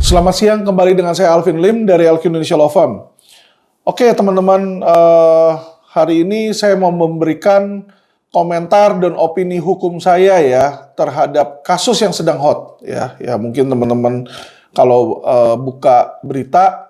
Selamat siang, kembali dengan saya Alvin Lim dari LQ Indonesia Law Firm. Oke teman-teman, hari ini saya mau memberikan komentar dan opini hukum saya ya terhadap kasus yang sedang hot ya. Ya mungkin teman-teman kalau buka berita,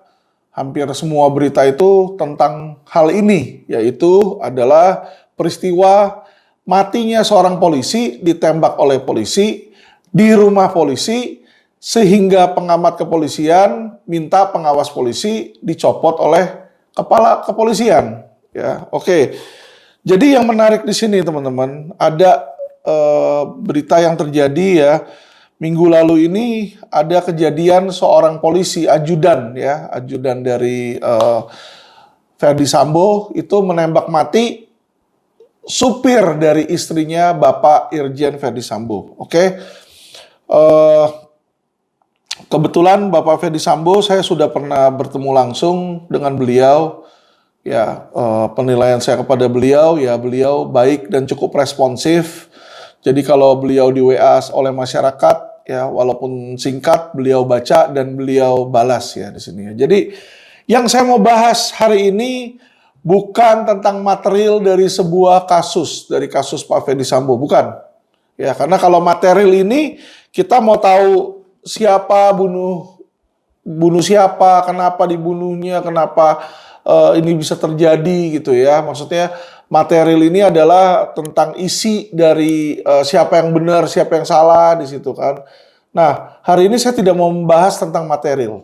hampir semua berita itu tentang hal ini, yaitu adalah peristiwa matinya seorang polisi ditembak oleh polisi di rumah polisi, sehingga pengamat kepolisian minta pengawas polisi dicopot oleh kepala kepolisian. Ya, oke. Jadi yang menarik di sini teman-teman, ada berita yang terjadi ya minggu lalu ini, ada kejadian seorang polisi ajudan dari Ferdy Sambo itu menembak mati supir dari istrinya Bapak Irjen Ferdy Sambo. Oke. Kebetulan Bapak Ferdy Sambo saya sudah pernah bertemu langsung dengan beliau. Ya, penilaian saya kepada beliau, ya beliau baik dan cukup responsif. Jadi kalau beliau di WA oleh masyarakat, ya walaupun singkat, beliau baca dan beliau balas ya di sini. Jadi yang saya mau bahas hari ini bukan tentang material dari sebuah kasus, dari kasus Pak Ferdy Sambo, bukan. Ya, karena kalau material ini kita mau tahu siapa bunuh siapa, kenapa dibunuhnya, kenapa ini bisa terjadi gitu ya. Maksudnya material ini adalah tentang isi dari siapa yang benar, siapa yang salah di situ kan. Nah, hari ini saya tidak mau membahas tentang material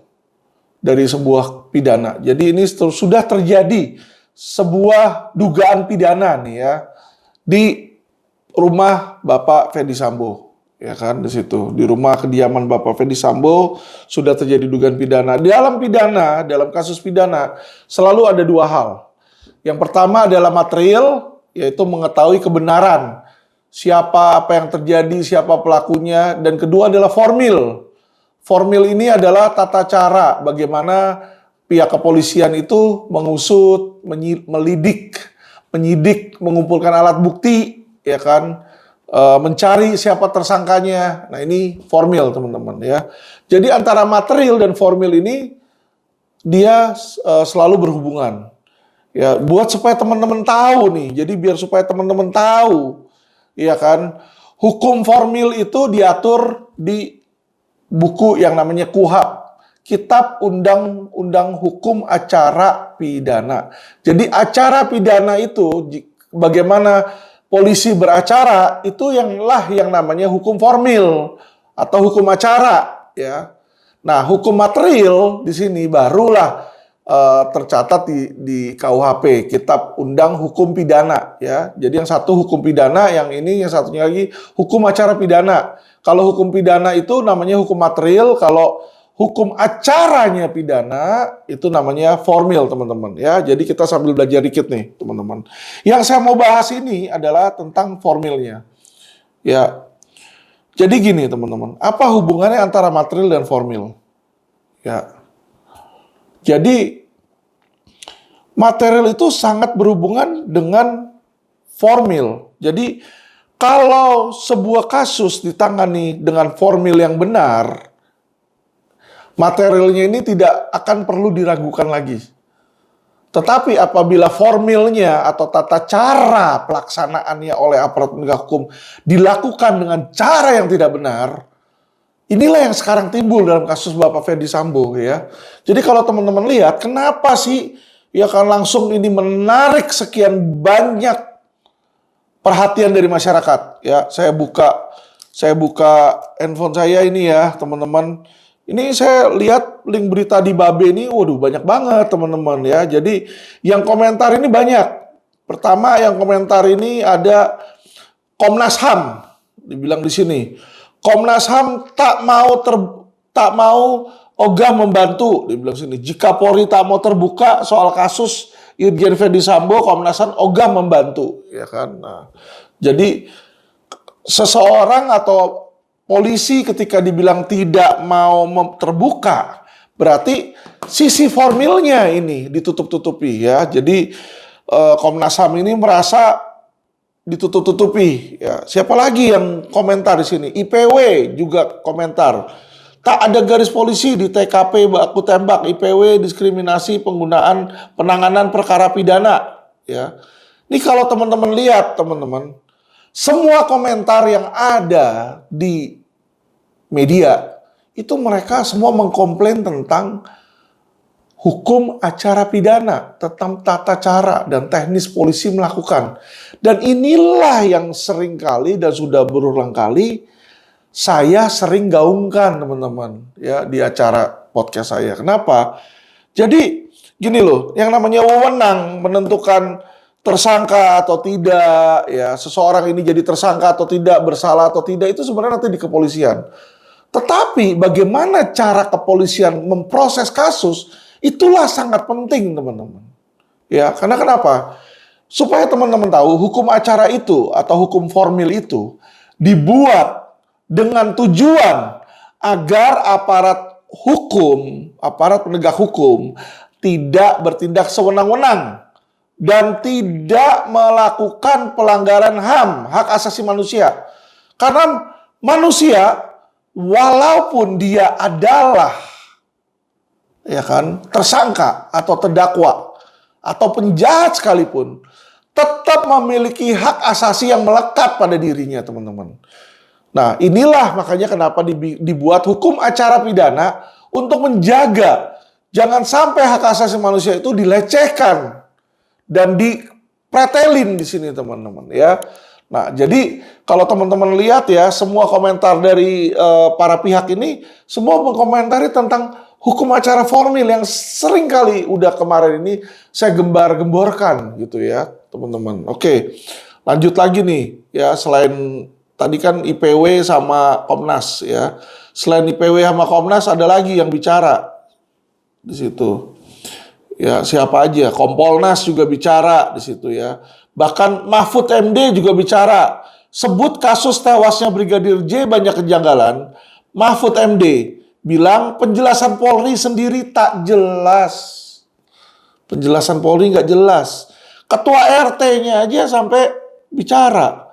dari sebuah pidana. Jadi ini sudah terjadi sebuah dugaan pidana nih ya di rumah Bapak Ferdy Sambo. Ya kan, di situ di rumah kediaman Bapak Ferdy Sambo sudah terjadi dugaan pidana. Dalam kasus pidana selalu ada dua hal. Yang pertama adalah material, yaitu mengetahui kebenaran siapa, apa yang terjadi, siapa pelakunya, dan kedua adalah formil. Formil ini adalah tata cara bagaimana pihak kepolisian itu mengusut, menyidik, mengumpulkan alat bukti, ya kan, mencari siapa tersangkanya. Nah ini formil teman-teman ya. Jadi antara material dan formil ini dia selalu berhubungan. Ya buat supaya teman-teman tahu nih. Jadi biar supaya teman-teman tahu, ya kan. Hukum formil itu diatur di buku yang namanya KUHP, Kitab Undang-Undang Hukum Acara Pidana. Jadi acara pidana itu bagaimana polisi beracara itu yang namanya hukum formil atau hukum acara ya. Nah, hukum material di sini barulah tercatat di KUHP, Kitab Undang Hukum Pidana ya. Jadi yang satu hukum pidana, yang satunya lagi hukum acara pidana. Kalau hukum pidana itu namanya hukum material, kalau hukum acaranya pidana itu namanya formil teman-teman ya. Jadi kita sambil belajar dikit nih teman-teman. Yang saya mau bahas ini adalah tentang formilnya. Ya. Jadi gini teman-teman, apa hubungannya antara material dan formil? Ya. Jadi material itu sangat berhubungan dengan formil. Jadi kalau sebuah kasus ditangani dengan formil yang benar, materialnya ini tidak akan perlu diragukan lagi. Tetapi apabila formilnya atau tata cara pelaksanaannya oleh aparat penegak hukum dilakukan dengan cara yang tidak benar, inilah yang sekarang timbul dalam kasus Bapak Ferdy Sambo ya. Jadi kalau teman-teman lihat, kenapa sih ya kan langsung ini menarik sekian banyak perhatian dari masyarakat ya. Saya buka handphone saya ini ya, teman-teman. Ini saya lihat link berita di Babe ini, waduh banyak banget teman-teman ya. Jadi yang komentar ini banyak. Pertama yang komentar ini ada Komnas HAM, dibilang di sini. Komnas HAM tak mau ogah membantu, dibilang sini. Jika Polri tak mau terbuka soal kasus Irjen Ferdy Sambo, Komnas HAM ogah membantu, ya kan. Nah, jadi seseorang atau polisi ketika dibilang tidak mau terbuka, berarti sisi formilnya ini ditutup-tutupi ya. Jadi Komnas HAM ini merasa ditutup-tutupi ya. Siapa lagi yang komentar di sini? IPW juga komentar. Tak ada garis polisi di TKP baku tembak, IPW, diskriminasi, penggunaan penanganan perkara pidana. Ya, ini kalau teman-teman lihat, teman-teman, semua komentar yang ada di media itu mereka semua mengkomplain tentang hukum acara pidana, tentang tata cara dan teknis polisi melakukan. Dan inilah yang seringkali dan sudah berulang kali saya sering gaungkan, teman-teman, ya, di acara podcast saya. Kenapa? Jadi gini loh, yang namanya wewenang menentukan tersangka atau tidak, ya, seseorang ini jadi tersangka atau tidak, bersalah atau tidak, itu sebenarnya nanti di kepolisian. Tetapi bagaimana cara kepolisian memproses kasus, itulah sangat penting, teman-teman. Ya, karena kenapa? Supaya teman-teman tahu hukum acara itu atau hukum formil itu dibuat dengan tujuan agar aparat penegak hukum tidak bertindak sewenang-wenang dan tidak melakukan pelanggaran HAM, hak asasi manusia. Karena manusia, walaupun dia adalah, ya kan, tersangka atau terdakwa atau penjahat sekalipun, tetap memiliki hak asasi yang melekat pada dirinya, teman-teman. Nah, inilah makanya kenapa dibuat hukum acara pidana untuk menjaga jangan sampai hak asasi manusia itu dilecehkan dan dipretelin di sini, teman-teman, ya. Nah, jadi kalau teman-teman lihat ya, semua komentar dari para pihak ini semua mengkomentari tentang hukum acara formil yang sering kali udah kemarin ini saya gembar-gemborkan gitu ya, teman-teman. Oke, lanjut lagi nih ya, selain tadi kan IPW sama Komnas ya. Selain IPW sama Komnas ada lagi yang bicara di situ. Ya, siapa aja? Kompolnas juga bicara di situ ya. Bahkan Mahfud MD juga bicara. Sebut kasus tewasnya Brigadir J banyak kejanggalan. Mahfud MD bilang penjelasan Polri sendiri tak jelas. Penjelasan Polri nggak jelas. Ketua RT-nya aja sampai bicara.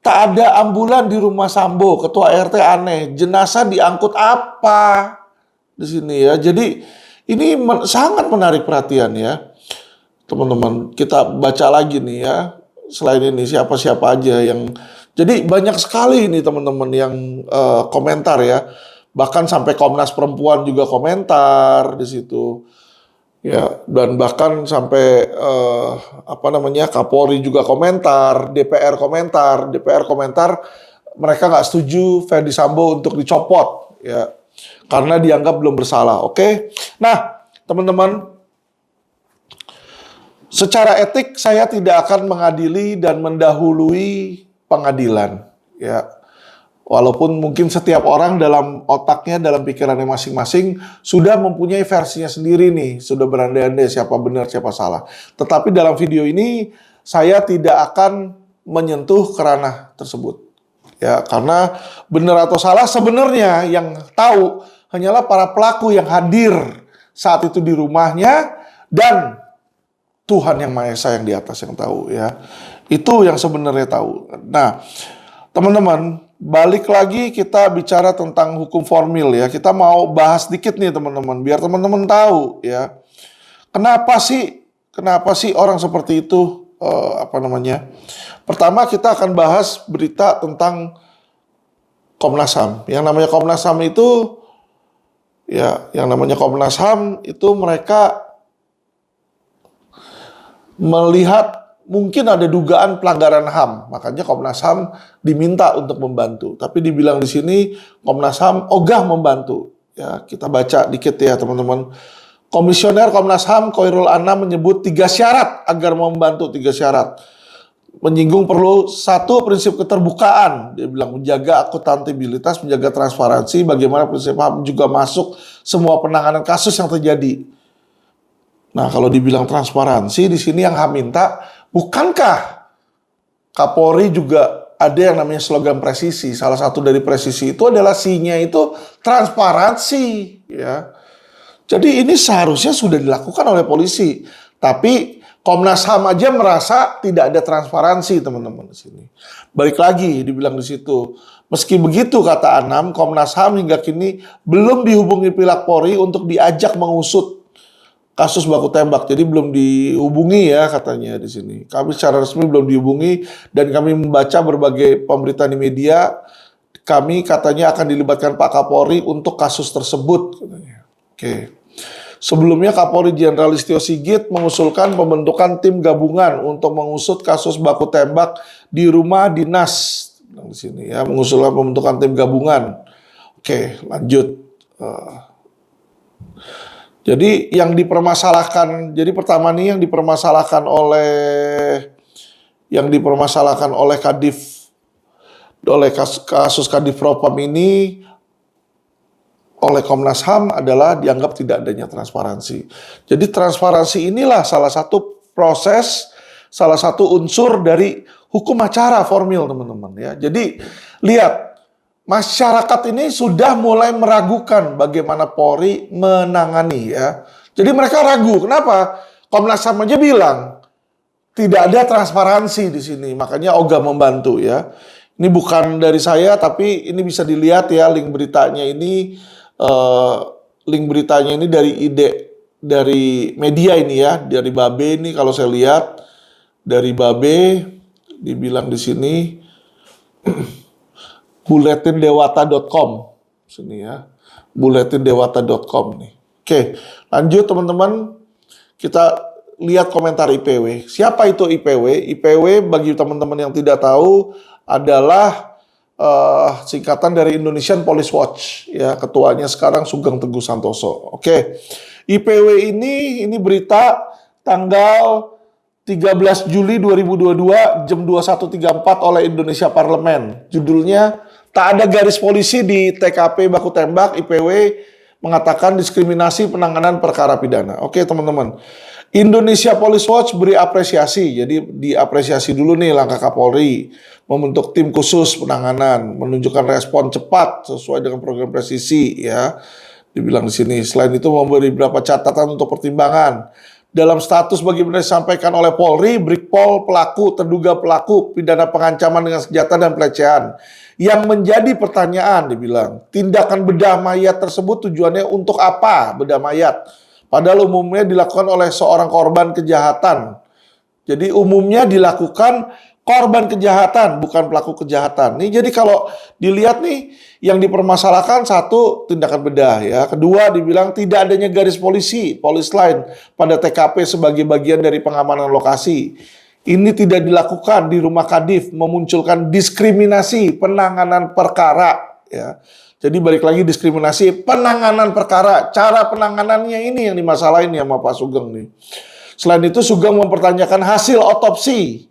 Tak ada ambulan di rumah Sambo, ketua RT aneh. Jenazah diangkut apa di sini ya? Jadi ini sangat menarik perhatian ya, teman-teman. Kita baca lagi nih ya. Selain ini siapa-siapa aja yang, jadi banyak sekali ini teman-teman yang komentar ya. Bahkan sampai Komnas Perempuan juga komentar di situ. Ya, dan bahkan sampai Kapolri juga komentar, DPR komentar, mereka nggak setuju Ferdy Sambo untuk dicopot, ya, karena dianggap belum bersalah. Oke, nah teman-teman, secara etik saya tidak akan mengadili dan mendahului pengadilan, ya. Walaupun mungkin setiap orang dalam otaknya, dalam pikirannya masing-masing sudah mempunyai versinya sendiri nih, sudah berandai-andai siapa benar, siapa salah. Tetapi dalam video ini saya tidak akan menyentuh ke ranah tersebut. Ya, karena benar atau salah sebenarnya yang tahu hanyalah para pelaku yang hadir saat itu di rumahnya dan Tuhan yang Maha Esa yang di atas yang tahu ya. Itu yang sebenarnya tahu. Nah, teman-teman, balik lagi kita bicara tentang hukum formil ya. Kita mau bahas dikit nih teman-teman, biar teman-teman tahu ya. Kenapa sih orang seperti itu Pertama kita akan bahas berita tentang Komnas HAM. Yang namanya Komnas HAM itu mereka melihat mungkin ada dugaan pelanggaran HAM, makanya Komnas HAM diminta untuk membantu. Tapi dibilang di sini Komnas HAM ogah membantu. Ya, kita baca dikit ya teman-teman. Komisioner Komnas HAM Khoirul Anam menyebut 3 syarat agar membantu, 3 syarat. Menyinggung perlu 1 prinsip keterbukaan. Dia bilang menjaga akuntabilitas, menjaga transparansi, bagaimana prinsip HAM juga masuk semua penanganan kasus yang terjadi. Nah, kalau dibilang transparansi di sini yang HAM minta, bukankah Kapolri juga ada yang namanya slogan presisi? Salah satu dari presisi itu adalah C-nya itu transparansi, ya. Jadi ini seharusnya sudah dilakukan oleh polisi, tapi Komnas HAM aja merasa tidak ada transparansi, teman-teman di sini. Balik lagi dibilang di situ. Meski begitu, kata Anam, Komnas HAM hingga kini belum dihubungi pihak Polri untuk diajak mengusut kasus baku tembak. Jadi belum dihubungi ya katanya di sini. Kami secara resmi belum dihubungi dan kami membaca berbagai pemberitaan di media. Kami katanya akan dilibatkan Pak Kapolri untuk kasus tersebut. Katanya. Oke. Sebelumnya Kapolri Jenderal Listio Sigit mengusulkan pembentukan tim gabungan untuk mengusut kasus baku tembak di rumah dinas. Di sini ya, mengusulkan pembentukan tim gabungan. Oke, lanjut. Jadi yang dipermasalahkan, jadi pertama nih yang dipermasalahkan oleh Kadif, oleh kasus Kadif Propam ini oleh Komnas HAM adalah dianggap tidak adanya transparansi. Jadi transparansi inilah salah satu proses, salah satu unsur dari hukum acara formil, teman-teman ya. Jadi lihat, masyarakat ini sudah mulai meragukan bagaimana Polri menangani ya. Jadi mereka ragu, kenapa? Komnas HAM aja bilang tidak ada transparansi di sini, makanya ogah membantu ya. Ini bukan dari saya, tapi ini bisa dilihat ya link beritanya ini. Link beritanya ini dari media ini ya, dari Babe ini kalau saya lihat dari Babe dibilang di sini buletindewata.com sini ya, buletindewata.com nih. Oke, lanjut teman-teman, kita lihat komentar IPW. Siapa itu IPW? IPW bagi teman-teman yang tidak tahu adalah singkatan dari Indonesian Police Watch ya, ketuanya sekarang Sugeng Teguh Santoso. Oke. IPW ini berita tanggal 13 Juli 2022 jam 21.34 oleh Indonesia Parlemen. Judulnya tak ada garis polisi di TKP baku tembak, IPW mengatakan diskriminasi penanganan perkara pidana. Oke, teman-teman. Indonesia Police Watch beri apresiasi. Jadi diapresiasi dulu nih langkah Kapolri membentuk tim khusus penanganan, menunjukkan respon cepat sesuai dengan program presisi ya. Dibilang di sini. Selain itu memberi beberapa catatan untuk pertimbangan. Dalam status bagaimana disampaikan oleh Polri, Brigpol pelaku terduga pelaku pidana pengancaman dengan senjata dan pelecehan. Yang menjadi pertanyaan dibilang, tindakan bedah mayat tersebut tujuannya untuk apa bedah mayat? Padahal umumnya dilakukan oleh seorang korban kejahatan. Jadi umumnya dilakukan korban kejahatan, bukan pelaku kejahatan. Nih jadi kalau dilihat nih, yang dipermasalahkan satu tindakan bedah ya. Kedua dibilang tidak adanya garis polisi, police line pada TKP sebagai bagian dari pengamanan lokasi. Ini tidak dilakukan di rumah Kadif, memunculkan diskriminasi penanganan perkara ya. Jadi balik lagi diskriminasi penanganan perkara, cara penanganannya ini yang dimasalahin ya sama Pak Sugeng nih. Selain itu Sugeng mempertanyakan hasil otopsi.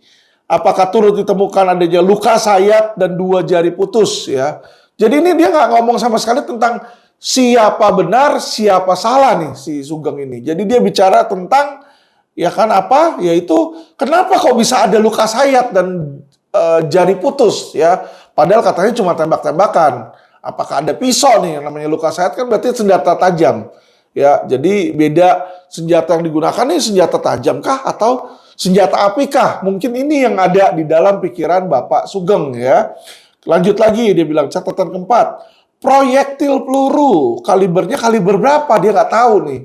Apakah turut ditemukan adanya luka sayat dan 2 jari putus ya. Jadi ini dia nggak ngomong sama sekali tentang siapa benar, siapa salah nih si Sugeng ini. Jadi dia bicara tentang ya kan apa, yaitu kenapa kok bisa ada luka sayat dan jari putus ya. Padahal katanya cuma tembak-tembakan. Apakah ada pisau nih yang namanya luka sayat kan berarti senjata tajam. Ya, jadi beda senjata yang digunakan nih senjata tajam kah atau senjata api kah? Mungkin ini yang ada di dalam pikiran Bapak Sugeng ya. Lanjut lagi dia bilang catatan keempat, proyektil peluru kalibernya kaliber berapa dia nggak tahu nih.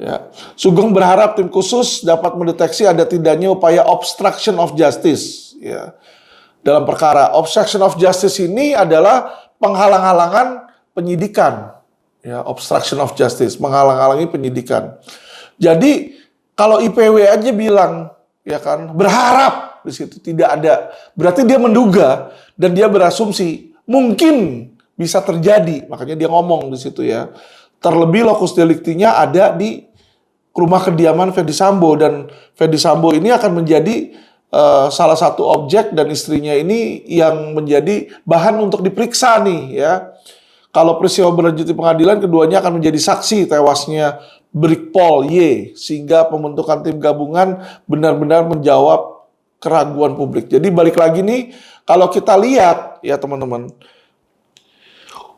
Ya, Sugeng berharap tim khusus dapat mendeteksi ada tidaknya upaya obstruction of justice ya. Dalam perkara obstruction of justice ini adalah penghalang-halangan penyidikan. Ya, obstruction of justice, menghalang-halangi penyidikan. Jadi kalau IPW aja bilang ya kan berharap di situ tidak ada, berarti dia menduga dan dia berasumsi mungkin bisa terjadi, makanya dia ngomong di situ ya. Terlebih lokus deliktinya ada di rumah kediaman Ferdy Sambo dan Ferdy Sambo ini akan menjadi salah satu objek dan istrinya ini yang menjadi bahan untuk diperiksa nih ya. Kalau peristiwa berlanjut di pengadilan, keduanya akan menjadi saksi tewasnya Brigpol Y sehingga pembentukan tim gabungan benar-benar menjawab keraguan publik. Jadi balik lagi nih, kalau kita lihat ya teman-teman,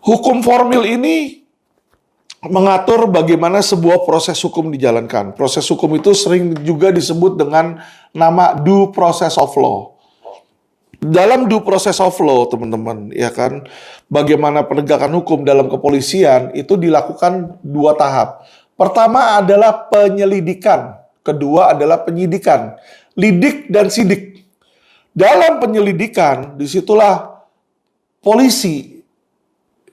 hukum formil ini mengatur bagaimana sebuah proses hukum dijalankan. Proses hukum itu sering juga disebut dengan nama due process of law. Dalam due process of law, teman-teman, ya kan, bagaimana penegakan hukum dalam kepolisian itu dilakukan dua tahap. Pertama adalah penyelidikan, kedua adalah penyidikan, lidik dan sidik. Dalam penyelidikan, disitulah polisi,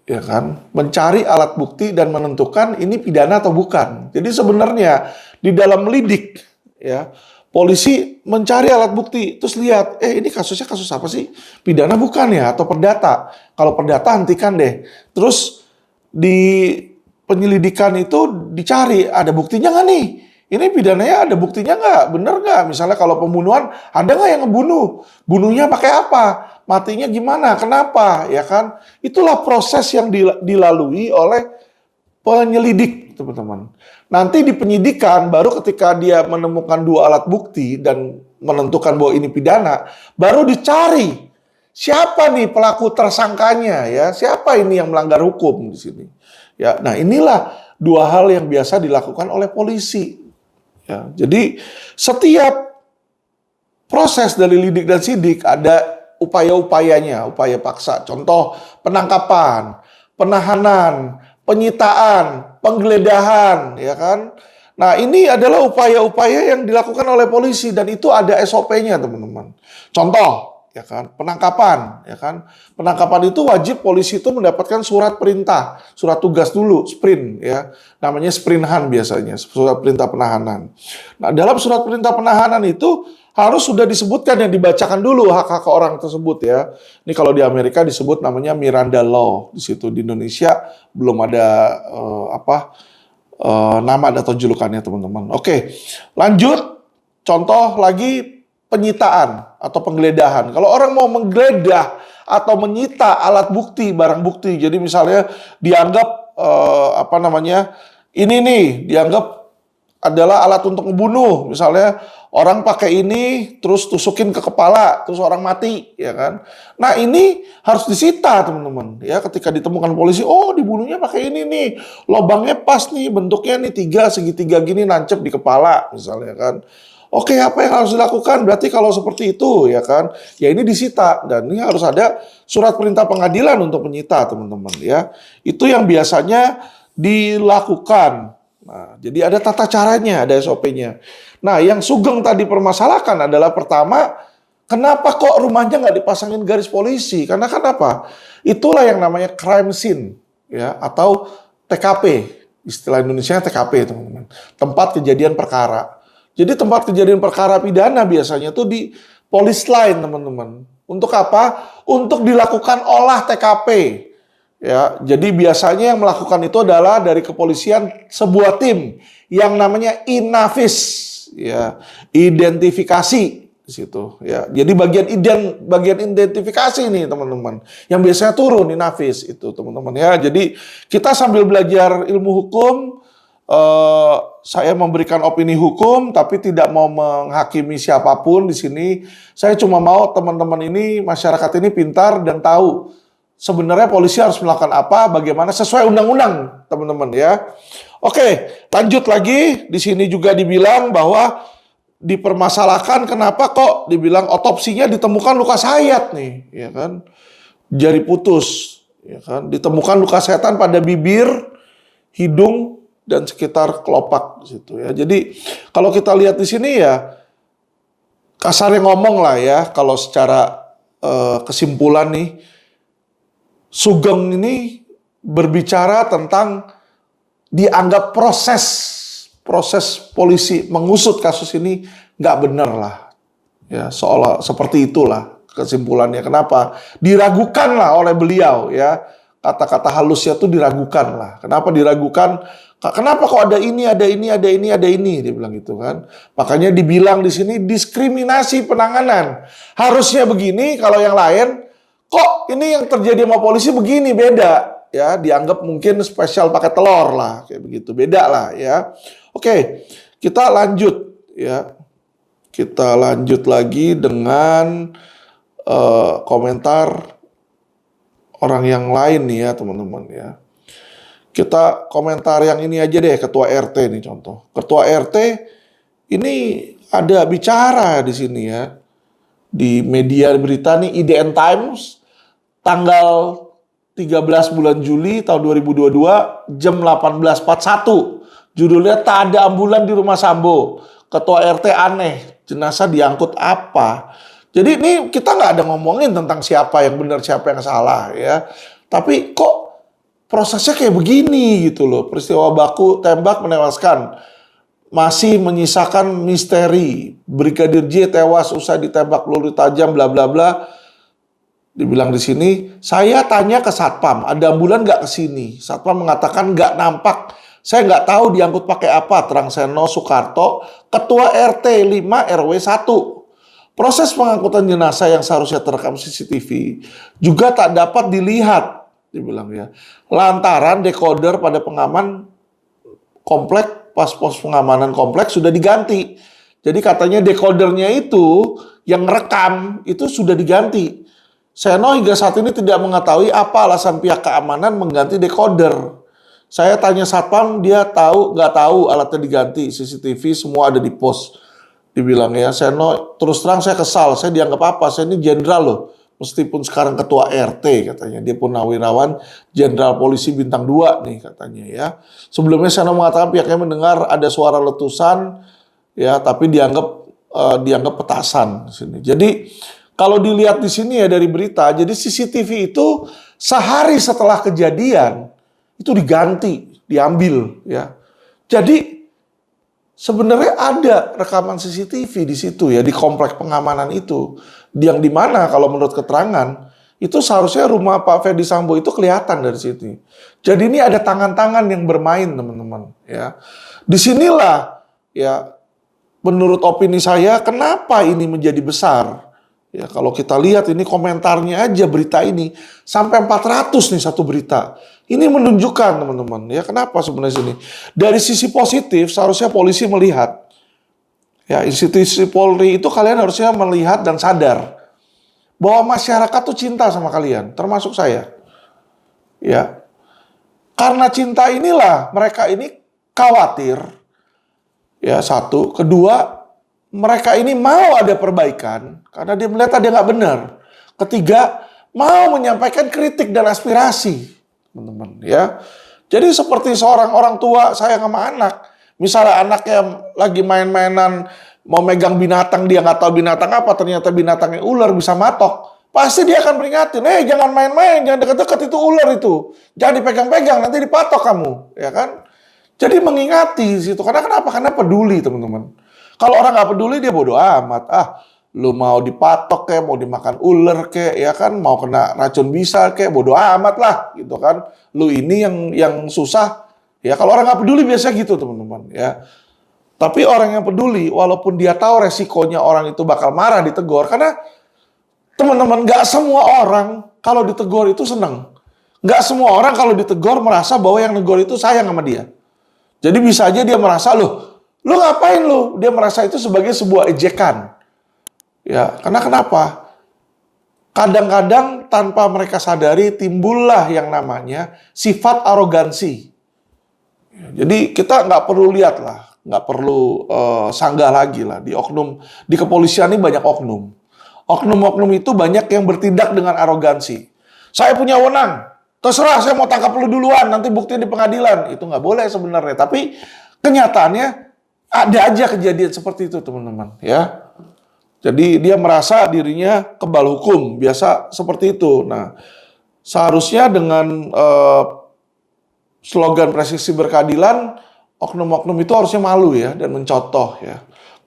ya kan, mencari alat bukti dan menentukan ini pidana atau bukan. Jadi sebenarnya di dalam lidik, ya, polisi mencari alat bukti, terus lihat, ini kasusnya kasus apa sih? Pidana bukan ya, atau perdata? Kalau perdata hentikan deh. Terus di penyelidikan itu dicari, ada buktinya nggak nih? Ini pidananya ada buktinya nggak? Bener nggak? Misalnya kalau pembunuhan, ada nggak yang ngebunuh? Bunuhnya pakai apa? Matinya gimana? Kenapa? Ya kan? Itulah proses yang dilalui oleh penyelidik, teman-teman. Nanti di penyidikan, baru ketika dia menemukan dua alat bukti dan menentukan bahwa ini pidana, baru dicari siapa nih pelaku tersangkanya, ya, siapa ini yang melanggar hukum di sini. Ya, nah inilah dua hal yang biasa dilakukan oleh polisi. Ya, jadi setiap proses dari lidik dan sidik ada upaya-upayanya, upaya paksa. Contoh penangkapan, penahanan, penyitaan, penggeledahan, ya kan? Nah, ini adalah upaya-upaya yang dilakukan oleh polisi dan itu ada SOP-nya, teman-teman. Contoh, ya kan, penangkapan, ya kan? Penangkapan itu wajib polisi itu mendapatkan surat perintah, surat tugas dulu, sprint, ya. Namanya sprinhan biasanya, surat perintah penahanan. Nah, dalam surat perintah penahanan itu harus sudah disebutkan yang dibacakan dulu hak-hak orang tersebut, ya. Ini kalau di Amerika disebut namanya Miranda Law. Di situ di Indonesia belum ada nama atau julukannya, teman-teman. Oke, lanjut. Contoh lagi penyitaan atau penggeledahan. Kalau orang mau menggeledah atau menyita alat bukti, barang bukti, jadi misalnya dianggap ini nih dianggap adalah alat untuk membunuh, misalnya orang pakai ini terus tusukin ke kepala, terus orang mati, ya kan? Nah ini harus disita, teman-teman. Ya, ketika ditemukan polisi, oh dibunuhnya pakai ini nih, lubangnya pas nih, bentuknya nih segitiga gini nancep di kepala, misalnya kan. Oke, apa yang harus dilakukan? Berarti kalau seperti itu, ya kan, ya ini disita dan ini harus ada surat perintah pengadilan untuk menyita, teman-teman. Ya, itu yang biasanya dilakukan. Nah, jadi ada tata caranya, ada SOP-nya. Nah, yang Sugeng tadi permasalahkan adalah pertama, kenapa kok rumahnya nggak dipasangin garis polisi? Karena kan apa? Itulah yang namanya crime scene, ya, atau TKP. Istilah Indonesia TKP, teman-teman. Tempat kejadian perkara. Jadi tempat kejadian perkara pidana biasanya tuh di police line, teman-teman. Untuk apa? Untuk dilakukan olah TKP. Ya, jadi biasanya yang melakukan itu adalah dari kepolisian sebuah tim yang namanya Inavis, ya, identifikasi di situ. Ya, jadi bagian identifikasi nih, teman-teman. Yang biasanya turun Inavis itu, teman-teman, ya. Jadi kita sambil belajar ilmu hukum. Saya memberikan opini hukum, tapi tidak mau menghakimi siapapun di sini. Saya cuma mau teman-teman ini, masyarakat ini pintar dan tahu sebenarnya polisi harus melakukan apa, bagaimana sesuai undang-undang, teman-teman, ya. Oke, lanjut lagi. Di sini juga dibilang bahwa dipermasalahkan kenapa kok dibilang otopsinya ditemukan luka sayat nih, ya kan? Jari putus, ya kan? Ditemukan luka sayatan pada bibir, hidung, dan sekitar kelopak situ, ya. Jadi kalau kita lihat di sini, ya kasarnya ngomong lah, ya, kalau secara kesimpulan nih, Sugeng ini berbicara tentang dianggap proses polisi mengusut kasus ini nggak benar lah, ya, seolah seperti itulah kesimpulannya. Kenapa? Diragukan lah oleh beliau, ya. Kata-kata halusnya tuh diragukan lah. Kenapa diragukan? Kenapa kok ada ini, ada ini, ada ini, ada ini? Dia bilang gitu kan. Makanya dibilang di sini diskriminasi penanganan. Harusnya begini, kalau yang lain, kok ini yang terjadi sama polisi begini, beda. Ya, dianggap mungkin spesial pakai telur lah, kayak begitu. Beda lah, ya. Oke, kita lanjut, ya. Kita lanjut lagi dengan komentar orang yang lain nih, ya, teman-teman, ya. Kita komentar yang ini aja deh, ketua RT nih contoh. Ketua RT ini ada bicara di sini ya. Di media berita nih IDN Times tanggal 13 bulan Juli tahun 2022 jam 18.41. Judulnya tak ada ambulan di rumah Sambo. Ketua RT aneh, jenazah diangkut apa? Jadi ini kita nggak ada ngomongin tentang siapa yang benar, siapa yang salah ya. Tapi kok prosesnya kayak begini gitu loh. Peristiwa baku tembak menewaskan masih menyisakan misteri. Brigadir J tewas usai ditembak peluru tajam bla bla bla. Dibilang di sini, saya tanya ke Satpam, ada ambulan nggak ke sini? Satpam mengatakan nggak nampak. Saya nggak tahu diangkut pakai apa. Terang Seno Soekarto, Ketua RT 5 RW 1. Proses pengangkutan jenazah yang seharusnya terekam CCTV juga tak dapat dilihat, dibilang ya. Lantaran dekoder pada pengaman komplek, pas pos pengamanan kompleks sudah diganti. Jadi katanya dekodernya itu yang rekam itu sudah diganti. Seno hingga saat ini tidak mengetahui apa alasan pihak keamanan mengganti dekoder. Saya tanya Satpam, dia nggak tahu alatnya diganti, CCTV semua ada di pos. Dibilang ya, Seno terus terang saya kesal, saya dianggap apa? Saya ini jenderal loh, meskipun sekarang ketua RT katanya. Dia Purnawirawan, jenderal polisi bintang 2 nih katanya ya. Sebelumnya Seno mengatakan pihaknya mendengar ada suara letusan, ya tapi dianggap petasan di sini. Jadi kalau dilihat di sini ya dari berita, jadi CCTV itu sehari setelah kejadian itu diganti, diambil ya. Jadi sebenarnya ada rekaman CCTV di situ ya, di komplek pengamanan itu. Yang dimana kalau menurut keterangan itu seharusnya rumah Pak Ferdi Sambo itu kelihatan dari situ. Jadi ini ada tangan-tangan yang bermain teman-teman ya. Disinilah ya menurut opini saya kenapa ini menjadi besar. Ya, kalau kita lihat ini komentarnya aja berita ini sampai 400 nih satu berita. Ini menunjukkan teman-teman ya kenapa sebenarnya sini. Dari sisi positif seharusnya polisi melihat. Ya, institusi Polri itu kalian harusnya melihat dan sadar bahwa masyarakat tuh cinta sama kalian, termasuk saya. Ya. Karena cinta inilah mereka ini khawatir. Ya, satu, kedua mereka ini mau ada perbaikan karena dia melihat ada nggak benar. Ketiga, mau menyampaikan kritik dan aspirasi, teman-teman. Ya, jadi seperti seorang orang tua sayang sama anak. Misalnya anaknya lagi main-mainan mau megang binatang, dia nggak tahu binatang apa, ternyata binatangnya ular bisa matok. Pasti dia akan peringatin, jangan main-main, jangan deket-deket itu ular itu, jangan dipegang-pegang, nanti dipatok kamu, ya kan? Jadi mengingati situ. Karena kenapa? Karena peduli, teman-teman. Kalau orang nggak peduli dia bodo amat. Lu mau dipatok kayak, mau dimakan ular kayak, ya kan, mau kena racun bisa kayak, bodo amat lah, gitu kan. Lu ini yang susah. Ya kalau orang nggak peduli biasanya gitu teman-teman. Ya. Tapi orang yang peduli, walaupun dia tahu resikonya orang itu bakal marah ditegur, karena teman-teman nggak semua orang kalau ditegur itu senang. Nggak semua orang kalau ditegur merasa bahwa yang negor itu sayang sama dia. Jadi bisa aja dia merasa lu ngapain lu? Dia merasa itu sebagai sebuah ejekan. Ya, karena kenapa? Kadang-kadang tanpa mereka sadari timbullah yang namanya sifat arogansi. Jadi kita nggak perlu lihat lah, nggak perlu sanggah lagi lah di oknum, di kepolisian ini banyak oknum. Oknum-oknum itu banyak yang bertindak dengan arogansi. Saya punya wewenang, terserah saya mau tangkap lu duluan, nanti bukti di pengadilan. Itu nggak boleh sebenarnya. Tapi kenyataannya ada aja kejadian seperti itu teman-teman ya. Jadi dia merasa dirinya kebal hukum, biasa seperti itu. Nah, seharusnya dengan slogan presisi berkeadilan, oknum-oknum itu harusnya malu ya dan mencontoh ya.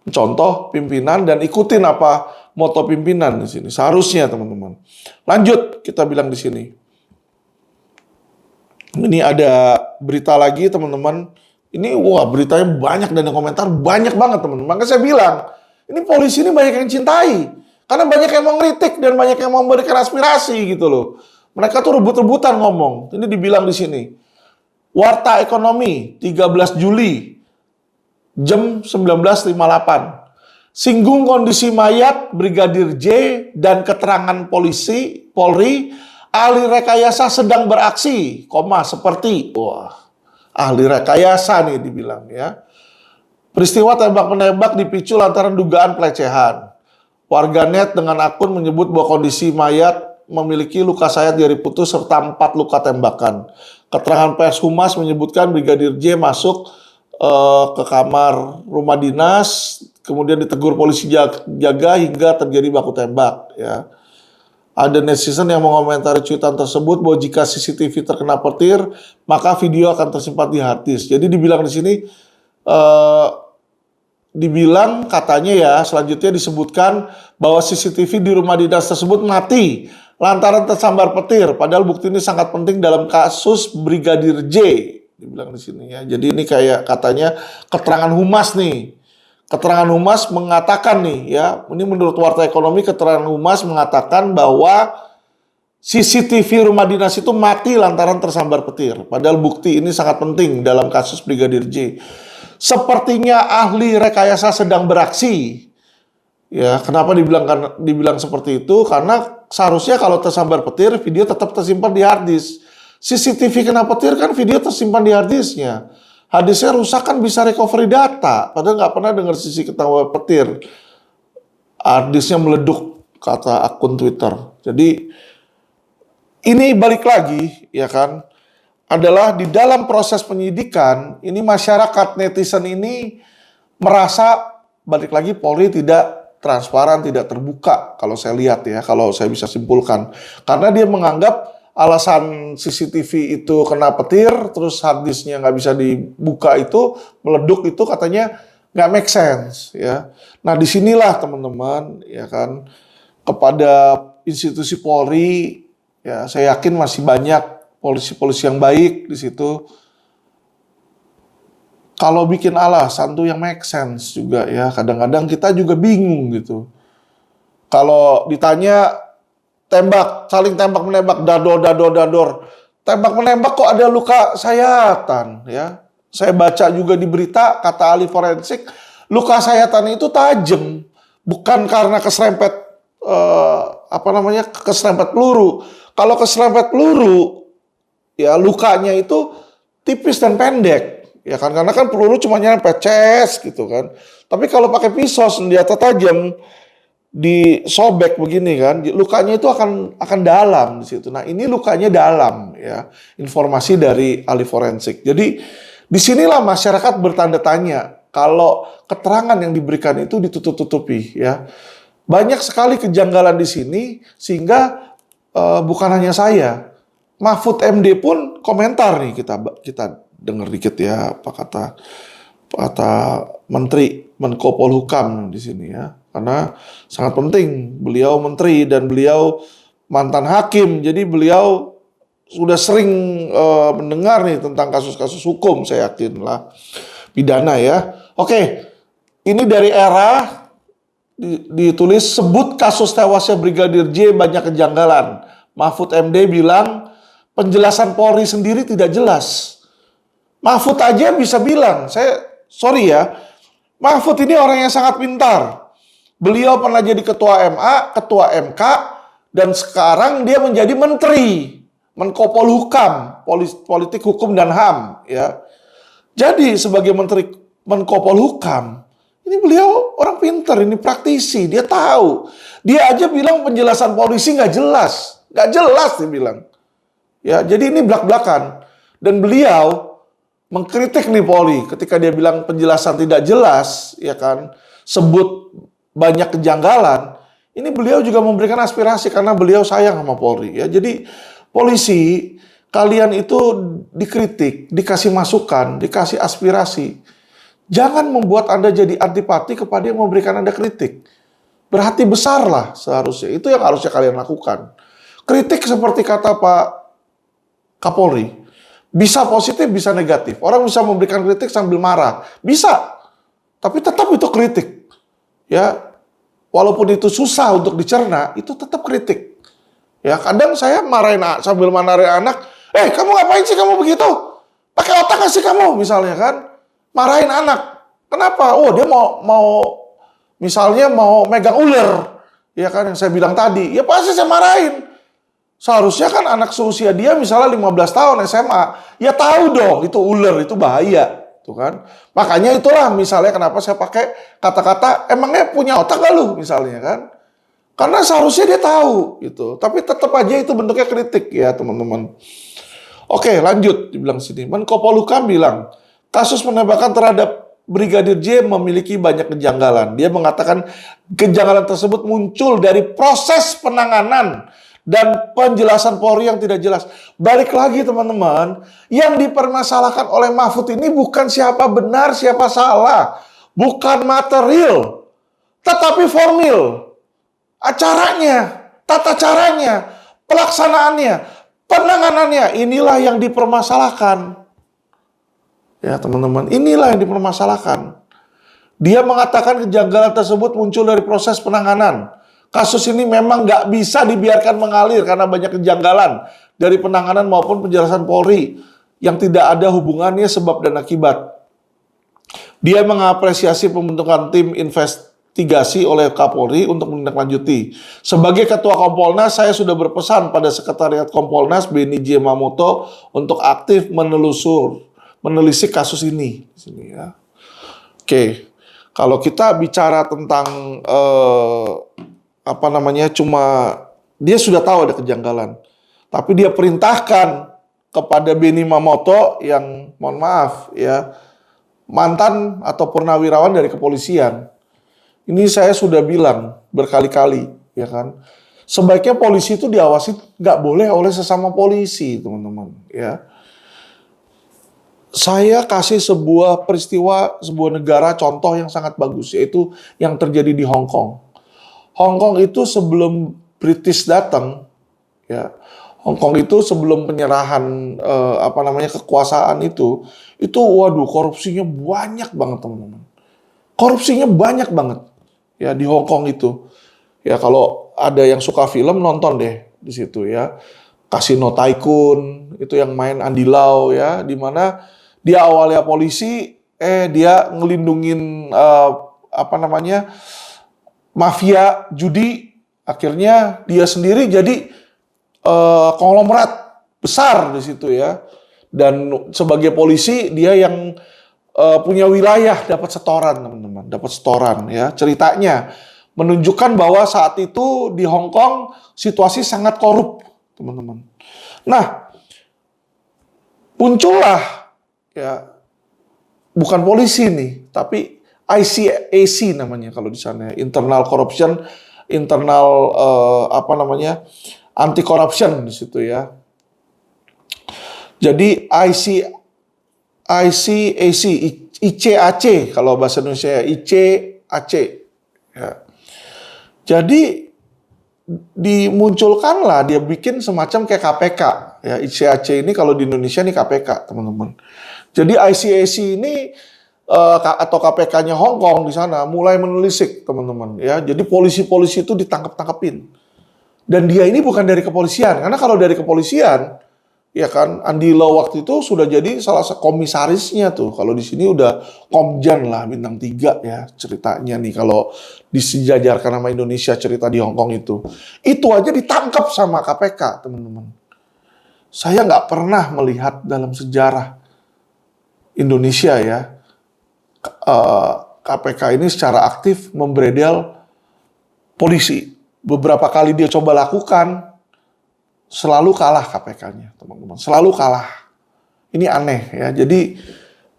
Mencontoh pimpinan dan ikutin apa moto pimpinan di sini. Seharusnya teman-teman. Lanjut kita bilang di sini. Ini ada berita lagi teman-teman. Ini wah beritanya banyak dan yang komentar banyak banget teman-teman. Makanya saya bilang, ini polisi ini banyak yang cintai. Karena banyak yang mau ngeritik dan banyak yang mau memberikan aspirasi gitu loh. Mereka tuh rebut-rebutan ngomong. Ini dibilang di sini. Warta Ekonomi 13 Juli jam 19.58. Singgung kondisi mayat Brigadir J dan keterangan Polri Ahli rekayasa sedang beraksi, koma seperti, wah, ahli rekayasa nih dibilang ya. Peristiwa tembak-menembak dipicu lantaran dugaan pelecehan. Warganet dengan akun menyebut bahwa kondisi mayat memiliki luka sayat jari putus serta 4 luka tembakan. Keterangan pers Humas menyebutkan Brigadir J masuk ke kamar rumah dinas, kemudian ditegur polisi jaga hingga terjadi baku tembak. Ya. Ada netizen yang mengomentari cuitan tersebut bahwa jika CCTV terkena petir, maka video akan tersimpan di hard disk. Jadi dibilang di sini, dibilang katanya ya, selanjutnya disebutkan bahwa CCTV di rumah dinas tersebut mati lantaran tersambar petir. Padahal bukti ini sangat penting dalam kasus Brigadir J. Dibilang di sini ya. Jadi ini kayak katanya keterangan humas nih. Keterangan humas mengatakan nih ya, ini menurut Warta Ekonomi, keterangan humas mengatakan bahwa CCTV rumah dinas itu mati lantaran tersambar petir. Padahal bukti ini sangat penting dalam kasus Brigadir J. Sepertinya ahli rekayasa sedang beraksi. Ya, kenapa dibilang seperti itu? Karena seharusnya kalau tersambar petir, video tetap tersimpan di hard disk. CCTV kena petir kan video tersimpan di hard disknya. Harddisknya rusak kan bisa recovery data. Padahal nggak pernah dengar sisi ketawa petir. Harddisknya meleduk, kata akun Twitter. Jadi ini balik lagi, ya kan, adalah di dalam proses penyidikan, ini masyarakat netizen ini merasa balik lagi Polri tidak transparan, tidak terbuka. Kalau saya lihat ya, kalau saya bisa simpulkan. Karena dia menganggap alasan CCTV itu kena petir, terus harddisknya nggak bisa dibuka itu, meleduk itu katanya nggak make sense ya. Nah disinilah teman-teman ya kan, kepada institusi Polri ya saya yakin masih banyak polisi-polisi yang baik di situ. Kalau bikin alasan tuh yang make sense juga ya, kadang-kadang kita juga bingung gitu. Kalau ditanya tembak, saling tembak menembak, dador. Tembak menembak kok ada luka sayatan ya. Saya baca juga di berita kata ahli forensik, luka sayatan itu tajam, bukan karena keserempet keserempet peluru. Kalau keserempet peluru ya lukanya itu tipis dan pendek. Ya kan, karena kan peluru cuma nyerempet ces gitu kan. Tapi kalau pakai pisau senjata tajam disobek begini kan, lukanya itu akan dalam di situ. Nah, ini lukanya dalam ya. Informasi dari ahli forensik. Jadi, disinilah masyarakat bertanda tanya kalau keterangan yang diberikan itu ditutup-tutupi ya. Banyak sekali kejanggalan di sini sehingga bukan hanya saya. Mahfud MD pun komentar nih, kita dengar dikit ya apa kata Menteri Menko Polhukam di sini ya. Karena sangat penting, beliau menteri dan beliau mantan hakim, jadi beliau sudah sering mendengar nih tentang kasus-kasus hukum, saya yakin lah, pidana ya. Oke, ini dari Era, ditulis sebut kasus tewasnya Brigadir J banyak kejanggalan. Mahfud MD bilang penjelasan Polri sendiri tidak jelas. Mahfud aja bisa bilang, sorry ya, Mahfud ini orang yang sangat pintar. Beliau pernah jadi ketua MA, ketua MK, dan sekarang dia menjadi menteri, Menko Polhukam, politik hukum dan HAM. Ya. Jadi sebagai menteri Menko Polhukam, ini beliau orang pintar, ini praktisi, dia tahu. Dia aja bilang penjelasan polisi nggak jelas dia bilang. Ya, jadi ini belak-belakan. Dan beliau mengkritik nih Polri ketika dia bilang penjelasan tidak jelas, ya kan, sebut banyak kejanggalan. Ini beliau juga memberikan aspirasi karena beliau sayang sama Polri ya. Jadi polisi, kalian itu dikritik, dikasih masukan, dikasih aspirasi. Jangan membuat Anda jadi antipati kepada yang memberikan Anda kritik. Berhati besar lah seharusnya. Itu yang harusnya kalian lakukan. Kritik seperti kata Pak Kapolri, bisa positif, bisa negatif. Orang bisa memberikan kritik sambil marah. Bisa. Tapi tetap itu kritik. Ya, walaupun itu susah untuk dicerna, itu tetap kritik. Ya, kadang saya marahin sambil marahin anak, kamu ngapain sih kamu begitu? Pakai otak gak sih kamu, misalnya kan? Marahin anak. Kenapa? Oh, dia misalnya mau megang ular. Ya kan, yang saya bilang tadi. Ya pasti saya marahin. Seharusnya kan anak seusia dia misalnya 15 tahun SMA, ya tahu dong itu ular, itu bahaya. Tuh kan. Makanya itulah misalnya kenapa saya pakai kata-kata emangnya punya otak gak lu misalnya kan. Karena seharusnya dia tahu gitu. Tapi tetap aja itu bentuknya kritik ya teman-teman. Oke, lanjut dibilang sini. Menko Polhukam bilang, kasus penembakan terhadap Brigadir J memiliki banyak kejanggalan. Dia mengatakan kejanggalan tersebut muncul dari proses penanganan dan penjelasan Polri yang tidak jelas. Balik lagi teman-teman, yang dipermasalahkan oleh Mahfud ini bukan siapa benar, siapa salah. Bukan material, tetapi formil. Acaranya, tata caranya, pelaksanaannya. Penanganannya, inilah yang dipermasalahkan. Ya teman-teman, inilah yang dipermasalahkan. Dia mengatakan kejanggalan tersebut muncul dari proses penanganan. Kasus ini memang nggak bisa dibiarkan mengalir karena banyak kejanggalan dari penanganan maupun penjelasan Polri yang tidak ada hubungannya sebab dan akibat. Dia mengapresiasi pembentukan tim investigasi oleh Kapolri untuk menindaklanjuti. Sebagai Ketua Kompolnas, saya sudah berpesan pada Sekretariat Kompolnas Beni J. Mamoto untuk aktif menelisik kasus ini. Ya. Oke, kalau kita bicara tentang cuma dia sudah tahu ada kejanggalan, tapi dia perintahkan kepada Beni Mamoto yang mohon maaf ya mantan atau purnawirawan dari kepolisian. Ini saya sudah bilang berkali-kali, ya kan. Sebaiknya polisi itu diawasi nggak boleh oleh sesama polisi, teman-teman. Ya. Saya kasih sebuah peristiwa, sebuah negara contoh yang sangat bagus, yaitu yang terjadi di Hong Kong. Hong Kong itu sebelum British datang, ya. Hong Kong itu sebelum penyerahan kekuasaan itu waduh korupsinya banyak banget teman-teman. Korupsinya banyak banget. Ya di Hong Kong itu. Ya kalau ada yang suka film nonton deh di situ ya. Casino Tycoon itu yang main Andy Lau ya, di mana dia awalnya polisi dia ngelindungin mafia judi, akhirnya dia sendiri jadi konglomerat besar di situ ya. Dan sebagai polisi dia yang punya wilayah dapat setoran teman-teman, dapat setoran ya. Ceritanya menunjukkan bahwa saat itu di Hong Kong situasi sangat korup teman-teman. Nah muncullah ya bukan polisi nih, tapi ICAC namanya kalau di sana, internal corruption, internal anti corruption di situ ya. Jadi ICAC kalau bahasa Indonesia ya, ICAC. Ya. Jadi dimunculkanlah, dia bikin semacam kayak KPK. Ya, ICAC ini kalau di Indonesia ini KPK, teman-teman. Jadi ICAC ini atau KPK-nya Hong Kong di sana mulai menelisik, teman-teman. Ya, jadi polisi-polisi itu ditangkap-tangkapin. Dan dia ini bukan dari kepolisian, karena kalau dari kepolisian ya kan, Andy Lau waktu itu sudah jadi salah satu komisarisnya tuh. Kalau di sini udah Komjan lah, bintang 3 ya ceritanya nih. Kalau disejajarkan sama Indonesia cerita di Hong Kong itu. Itu aja ditangkap sama KPK, teman-teman. Saya nggak pernah melihat dalam sejarah Indonesia ya, KPK ini secara aktif membredel polisi. Beberapa kali dia coba lakukan, selalu kalah KPK-nya, teman-teman. Selalu kalah. Ini aneh ya. Jadi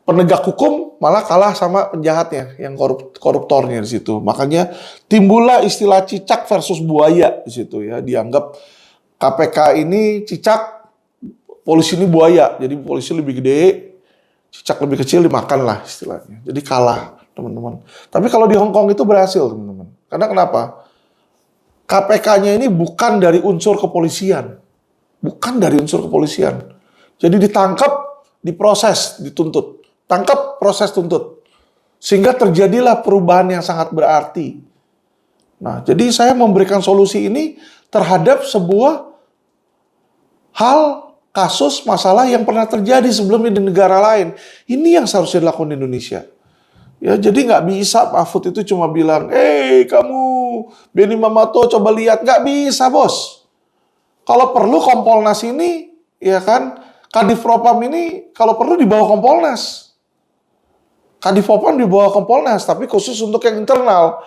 penegak hukum malah kalah sama penjahatnya, yang koruptornya di situ. Makanya timbullah istilah cicak versus buaya di situ ya. Dianggap KPK ini cicak, polisi ini buaya. Jadi polisi lebih gede, cicak lebih kecil, dimakan lah istilahnya. Jadi kalah, teman-teman. Tapi kalau di Hong Kong itu berhasil, teman-teman. Karena kenapa? KPK-nya ini bukan dari unsur kepolisian. Bukan dari unsur kepolisian. Jadi ditangkap, diproses, dituntut. Tangkap, proses, tuntut. Sehingga terjadilah perubahan yang sangat berarti. Nah, jadi saya memberikan solusi ini terhadap sebuah hal, kasus, masalah yang pernah terjadi sebelumnya di negara lain. Ini yang seharusnya dilakukan di Indonesia. Ya, jadi nggak bisa Mahfud itu cuma bilang, kamu Beni Mamoto coba lihat. Nggak bisa, bos. Kalau perlu Kompolnas ini, ya kan, Kadif Propam ini kalau perlu dibawa Kompolnas. Kadif Propam dibawa Kompolnas, tapi khusus untuk yang internal.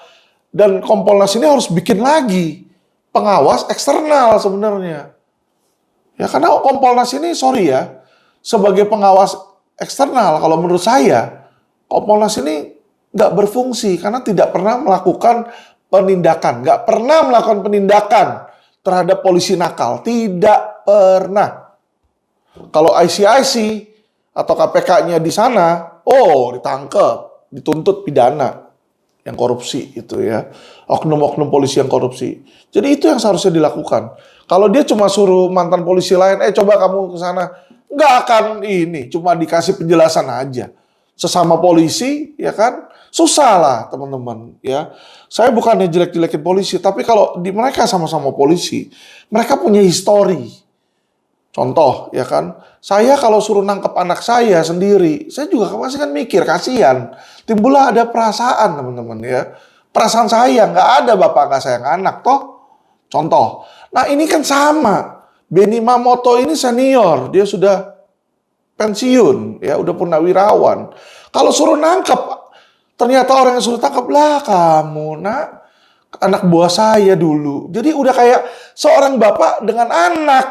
Dan Kompolnas ini harus bikin lagi pengawas eksternal sebenarnya. Ya karena Kompolnas ini, sorry ya, sebagai pengawas eksternal, kalau menurut saya, Kompolnas ini nggak berfungsi karena tidak pernah melakukan penindakan. Nggak pernah melakukan penindakan terhadap polisi nakal. Tidak pernah. Kalau ICIC atau KPK-nya di sana, oh ditangkap, dituntut pidana yang korupsi itu ya. Oknum-oknum polisi yang korupsi. Jadi itu yang seharusnya dilakukan. Kalau dia cuma suruh mantan polisi lain, coba kamu ke sana, nggak akan ini, cuma dikasih penjelasan aja. Sesama polisi, ya kan, susah lah teman-teman ya. Saya bukannya jelek-jelekin polisi, tapi kalau mereka sama-sama polisi, mereka punya histori. Contoh, ya kan, saya kalau suruh nangkep anak saya sendiri, saya juga masih kan mikir, kasihan. Timbullah ada perasaan teman-teman ya. Perasaan sayang, nggak ada bapak nggak sayang anak toh. Contoh, nah ini kan sama. Benny Mamoto ini senior, dia sudah pensiun, ya udah purnawirawan. Kalau suruh nangkep, ternyata orang yang suruh tangkap lah kamu, nak, anak buah saya dulu. Jadi udah kayak seorang bapak dengan anak.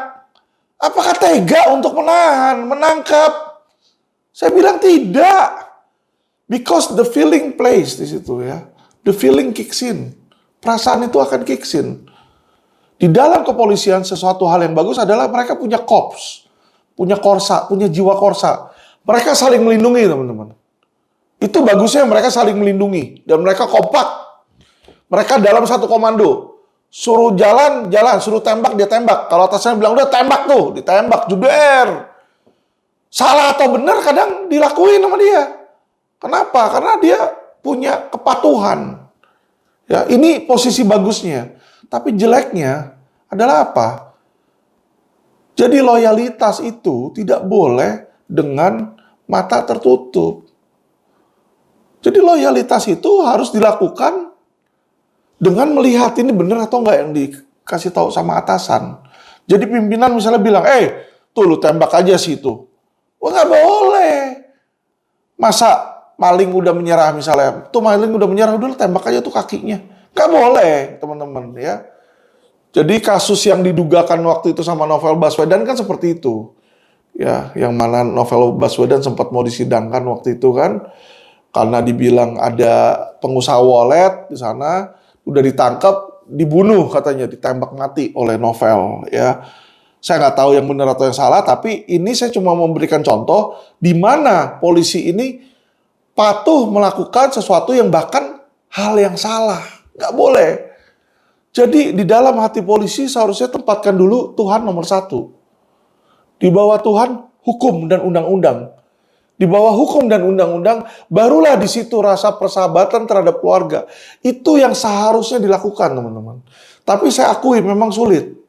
Apakah tega untuk menahan, menangkap? Saya bilang tidak. Because the feeling plays di situ ya. The feeling kicks in. Perasaan itu akan kicks in. Di dalam kepolisian sesuatu hal yang bagus adalah mereka punya korps, punya korsa, punya jiwa korsa. Mereka saling melindungi teman-teman. Itu bagusnya mereka saling melindungi. Dan mereka kompak. Mereka dalam satu komando. Suruh jalan, jalan. Suruh tembak, dia tembak. Kalau atasnya bilang, udah tembak tuh. Ditembak, juder. Salah atau benar kadang dilakuin sama dia. Kenapa? Karena dia punya kepatuhan. Ya, ini posisi bagusnya. Tapi jeleknya adalah apa? Jadi loyalitas itu tidak boleh dengan mata tertutup. Jadi loyalitas itu harus dilakukan dengan melihat ini benar atau enggak yang dikasih tahu sama atasan. Jadi pimpinan misalnya bilang, tuh lu tembak aja situ. Wah nggak boleh. Masa maling udah menyerah misalnya, tuh maling udah menyerah, udah tembak aja tuh kakinya. Nggak boleh, teman-teman ya. Jadi kasus yang didugakan waktu itu sama Novel Baswedan kan seperti itu. Ya, yang mana Novel Baswedan sempat mau disidangkan waktu itu kan. Karena dibilang ada pengusaha wallet di sana, udah ditangkap, dibunuh katanya, ditembak mati oleh Novel ya. Saya nggak tahu yang benar atau yang salah, tapi ini saya cuma memberikan contoh di mana polisi ini patuh melakukan sesuatu yang bahkan hal yang salah. Nggak boleh. Jadi di dalam hati polisi seharusnya tempatkan dulu Tuhan nomor satu. Di bawah Tuhan, hukum dan undang-undang. Di bawah hukum dan undang-undang, barulah di situ rasa persahabatan terhadap keluarga. Itu yang seharusnya dilakukan, teman-teman. Tapi saya akui memang sulit.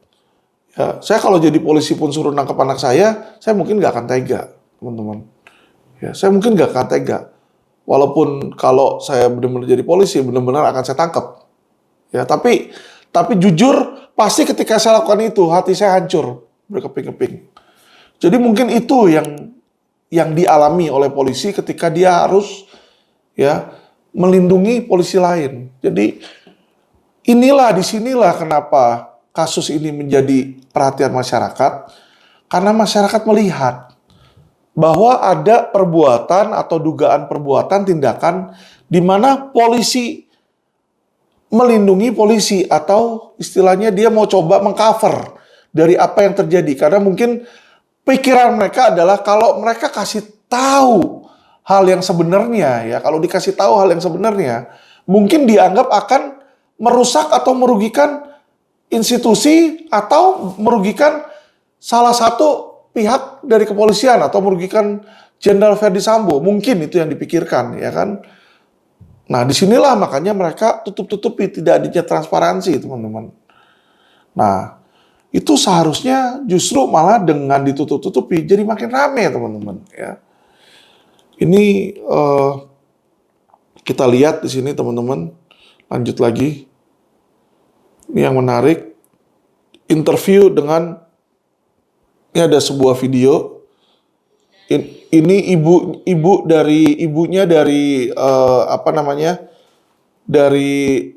Ya, saya kalau jadi polisi pun suruh nangkep anak saya mungkin nggak akan tega, teman-teman. Ya, saya mungkin nggak akan tega. Walaupun kalau saya benar-benar jadi polisi, benar-benar akan saya tangkap. Ya, tapi jujur, pasti ketika saya lakukan itu, hati saya hancur, berkeping-keping. Jadi mungkin itu yang dialami oleh polisi ketika dia harus ya melindungi polisi lain. Jadi disinilah kenapa kasus ini menjadi perhatian masyarakat, karena masyarakat melihat bahwa ada perbuatan atau dugaan perbuatan tindakan di mana polisi melindungi polisi atau istilahnya dia mau coba mengcover dari apa yang terjadi. Karena mungkin pikiran mereka adalah kalau mereka kasih tahu hal yang sebenarnya, ya kalau dikasih tahu hal yang sebenarnya, mungkin dianggap akan merusak atau merugikan institusi atau merugikan salah satu pihak dari kepolisian atau merugikan Jenderal Ferdy Sambo. Mungkin itu yang dipikirkan, ya kan? Nah, disinilah makanya mereka tutup-tutupi, tidak adanya transparansi, teman-teman. Nah, itu seharusnya justru malah dengan ditutup-tutupi jadi makin rame, teman-teman. Ya, ini kita lihat di sini, teman-teman. Lanjut lagi. Ini yang menarik. interview dengan, ini ada sebuah video. Ini ibunya dari apa namanya, dari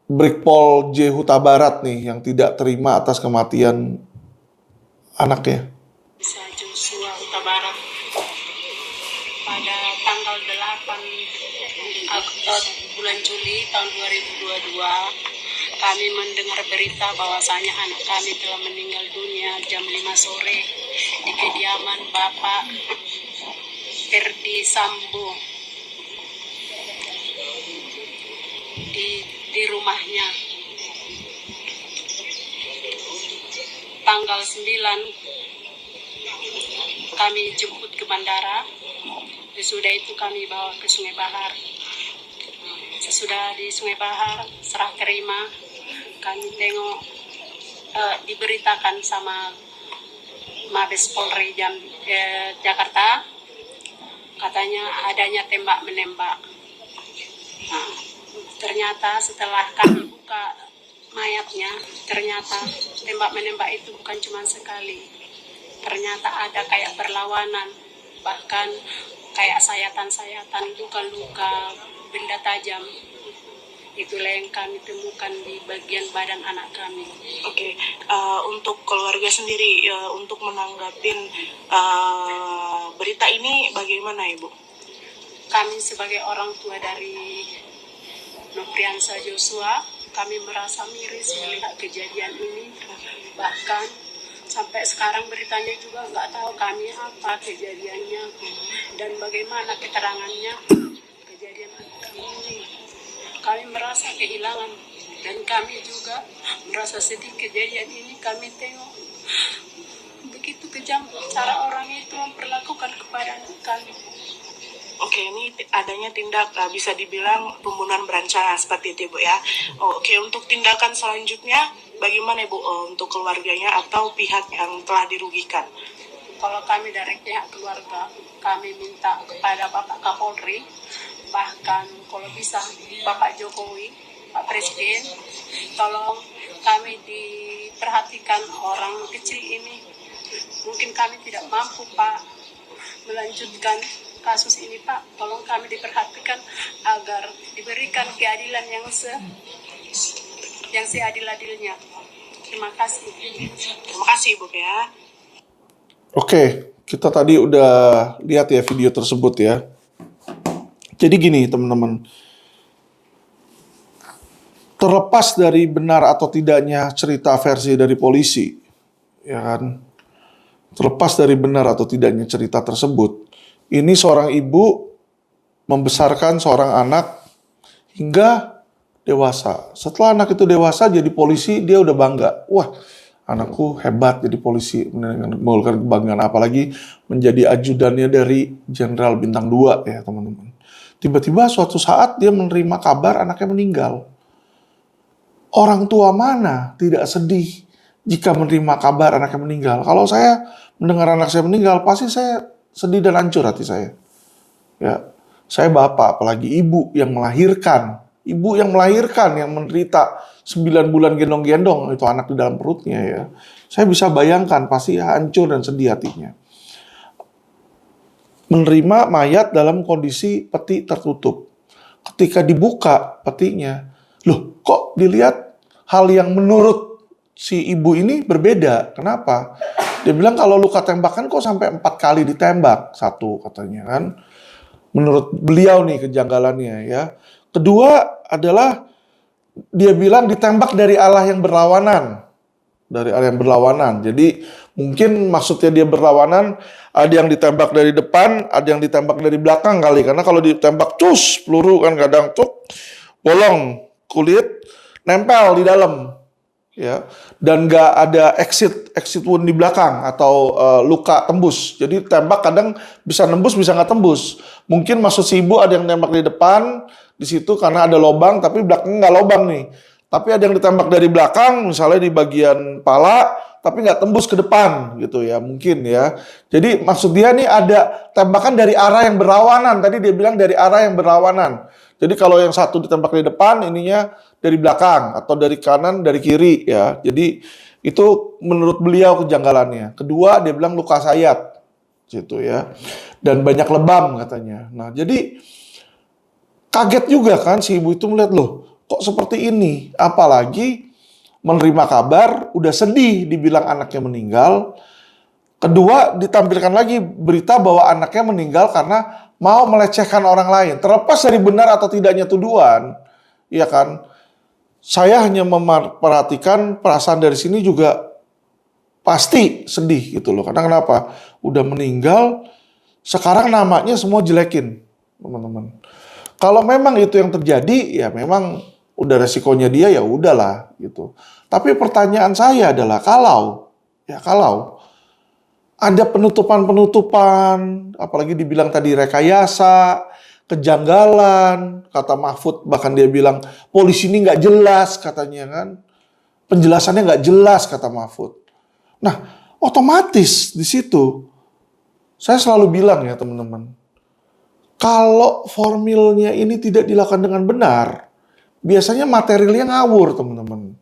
Brigpol J Huta Barat nih yang tidak terima atas kematian anaknya. Joshua Huta Barat pada tanggal 8 bulan Juli tahun 2022 kami mendengar berita bahwasanya anak kami telah meninggal dunia jam 5 sore di kediaman Bapak Ferdi Sambo di rumahnya. Tanggal 9 kami jemput ke bandara. Sesudah itu kami bawa ke Sungai Bahar. Sesudah di Sungai Bahar serah terima, kami tengok diberitakan sama Mabes Polri Jakarta, katanya adanya tembak menembak. Nah, ternyata setelah kami buka mayatnya, ternyata tembak menembak itu bukan cuma sekali. Ternyata ada kayak perlawanan, bahkan kayak sayatan-sayatan, luka-luka, benda tajam. Itulah yang kami temukan di bagian badan anak kami. Oke, untuk keluarga sendiri, untuk menanggapin berita ini bagaimana Ibu? Kami sebagai orang tua dari Nofriansah Joshua, kami merasa miris melihat kejadian ini. Bahkan sampai sekarang beritanya juga nggak tahu kami apa kejadiannya dan bagaimana keterangannya kejadian anak kami ini. Kami merasa kehilangan dan kami juga merasa sedih kejadian ini. Kami tengok begitu kejam cara orang itu memperlakukan kepada anak kami. Oke, ini adanya tindak bisa dibilang pembunuhan berencana seperti itu Ibu ya. Oke, untuk tindakan selanjutnya bagaimana Ibu untuk keluarganya atau pihak yang telah dirugikan? Kalau kami dari pihak keluarga, kami minta kepada Bapak Kapolri, bahkan kalau bisa Bapak Jokowi, Pak Presiden, tolong kami diperhatikan orang kecil ini. Mungkin kami tidak mampu Pak melanjutkan kasus ini Pak, tolong kami diperhatikan agar diberikan keadilan yang seadil-adilnya. Terima kasih. Terima kasih Ibu ya. Oke, kita tadi udah lihat ya video tersebut ya. Jadi gini teman-teman, terlepas dari benar atau tidaknya cerita versi dari polisi, ya kan, terlepas dari benar atau tidaknya cerita tersebut, ini seorang ibu membesarkan seorang anak hingga dewasa. Setelah anak itu dewasa jadi polisi, dia udah bangga. Wah, anakku hebat jadi polisi, menimbulkan kebanggaan, apalagi menjadi ajudannya dari Jenderal Bintang 2 ya teman-teman. Tiba-tiba suatu saat dia menerima kabar anaknya meninggal. Orang tua mana tidak sedih jika menerima kabar anaknya meninggal? Kalau saya mendengar anak saya meninggal, pasti saya sedih dan hancur hati saya. Ya, saya bapak, apalagi ibu yang melahirkan. Ibu yang melahirkan, yang menderita 9 bulan gendong-gendong itu anak di dalam perutnya ya. Saya bisa bayangkan pasti hancur dan sedih hatinya. Menerima mayat dalam kondisi peti tertutup. Ketika dibuka petinya, loh kok dilihat hal yang menurut si ibu ini berbeda. Kenapa? Dia bilang kalau luka tembakan kok sampai 4 kali ditembak. Satu katanya kan. Menurut beliau nih kejanggalannya ya. Kedua adalah dia bilang ditembak dari arah yang berlawanan. Dari arah yang berlawanan. Jadi mungkin maksudnya dia berlawanan, ada yang ditembak dari depan, ada yang ditembak dari belakang kali. Karena kalau ditembak cus, peluru kan kadang cuk, bolong kulit, nempel di dalam. Ya, dan nggak ada exit wound di belakang atau luka tembus. Jadi tembak kadang bisa nembus, bisa nggak tembus. Mungkin maksud si ibu ada yang tembak di depan di situ karena ada lobang, tapi belakangnya nggak lobang nih. Tapi ada yang ditembak dari belakang, misalnya di bagian pala, tapi nggak tembus ke depan gitu ya, mungkin ya. Jadi maksud dia nih ada tembakan dari arah yang berlawanan. Tadi dia bilang dari arah yang berlawanan. Jadi kalau yang satu ditembak di depan, ininya dari belakang atau dari kanan, dari kiri ya. Jadi Itu menurut beliau kejanggalannya. Kedua, dia bilang luka sayat, gitu ya. Dan banyak lebam katanya. Nah, jadi kaget juga kan si ibu itu melihat, loh, kok seperti ini? Apalagi menerima kabar, udah sedih dibilang anaknya meninggal. Kedua, ditampilkan lagi berita bahwa anaknya meninggal karena mau melecehkan orang lain. Terlepas dari benar atau tidaknya tuduhan, ya kan? Saya hanya memperhatikan perasaan dari sini juga pasti sedih gitu loh. Karena kenapa? Udah meninggal, sekarang namanya semua jelekin, teman-teman. Kalau memang itu yang terjadi, ya memang udah resikonya dia, ya udahlah gitu. Tapi pertanyaan saya adalah kalau ada penutupan-penutupan, apalagi dibilang tadi rekayasa, kejanggalan, kata Mahfud, bahkan dia bilang polisi ini nggak jelas katanya kan, penjelasannya nggak jelas kata Mahfud. Nah, otomatis di situ saya selalu bilang ya teman-teman, kalau formilnya ini tidak dilakukan dengan benar, biasanya materialnya ngawur teman-teman.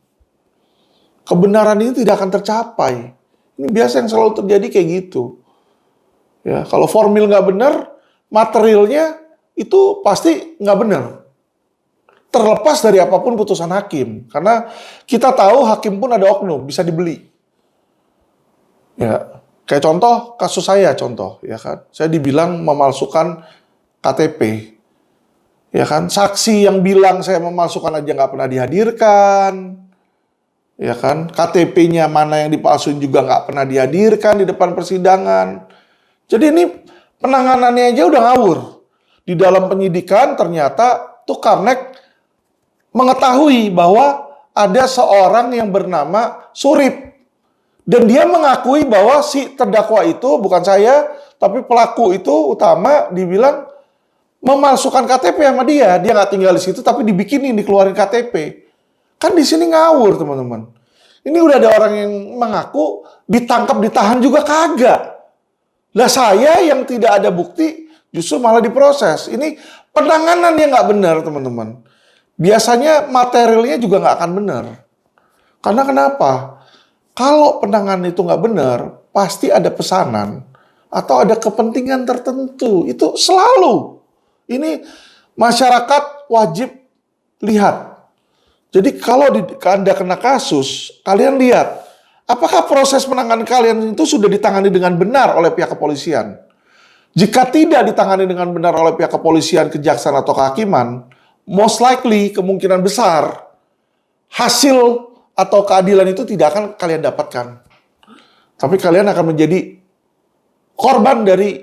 Kebenaran ini tidak akan tercapai. Ini biasa yang selalu terjadi kayak gitu. Ya, kalau formil nggak benar, materialnya itu pasti nggak benar. Terlepas dari apapun putusan hakim. Karena kita tahu hakim pun ada oknum, bisa dibeli. Ya, kayak contoh, kasus saya contoh. Ya kan, saya dibilang memalsukan KTP. Ya kan, saksi yang bilang saya memalsukan aja nggak pernah dihadirkan. Ya kan, KTP-nya mana yang dipalsuin juga nggak pernah dihadirkan di depan persidangan. Jadi ini penanganannya aja udah ngawur. Di dalam penyidikan ternyata tuh Kamnek mengetahui bahwa ada seorang yang bernama Surip. Dan dia mengakui bahwa si terdakwa itu bukan saya, tapi pelaku itu utama dibilang memalsukan KTP sama dia. Dia nggak tinggal di situ tapi dibikinin, dikeluarin KTP. Kan di sini ngawur teman-teman. Ini udah ada orang yang mengaku ditangkap, ditahan juga kagak. Lah saya yang tidak ada bukti justru malah diproses. Ini penanganannya nggak benar teman-teman. Biasanya materialnya juga nggak akan benar. Karena kenapa? Kalau penanganan itu nggak benar, pasti ada pesanan atau ada kepentingan tertentu. Itu selalu. Ini masyarakat wajib lihat. Jadi kalau Anda kena kasus, kalian lihat, apakah proses penanganan kalian itu sudah ditangani dengan benar oleh pihak kepolisian? Jika tidak ditangani dengan benar oleh pihak kepolisian, kejaksaan, atau kehakiman, most likely, kemungkinan besar, hasil atau keadilan itu tidak akan kalian dapatkan. Tapi kalian akan menjadi korban dari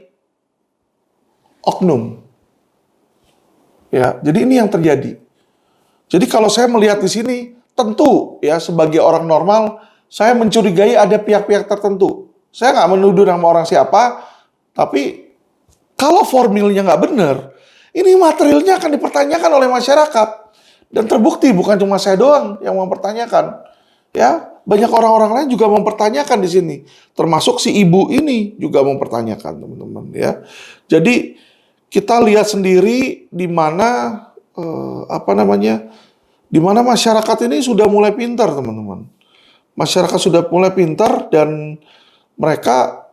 oknum. Ya, jadi ini yang terjadi. Jadi kalau saya melihat di sini, tentu ya sebagai orang normal, saya mencurigai ada pihak-pihak tertentu. Saya nggak menuduh nama orang siapa, tapi kalau formilnya nggak benar, ini materialnya akan dipertanyakan oleh masyarakat. Dan terbukti bukan cuma saya doang yang mempertanyakan. Ya, banyak orang-orang lain juga mempertanyakan di sini. Termasuk si ibu ini juga mempertanyakan, teman-teman ya. Jadi kita lihat sendiri di mana di mana masyarakat ini sudah mulai pintar, teman-teman. Masyarakat sudah mulai pintar dan mereka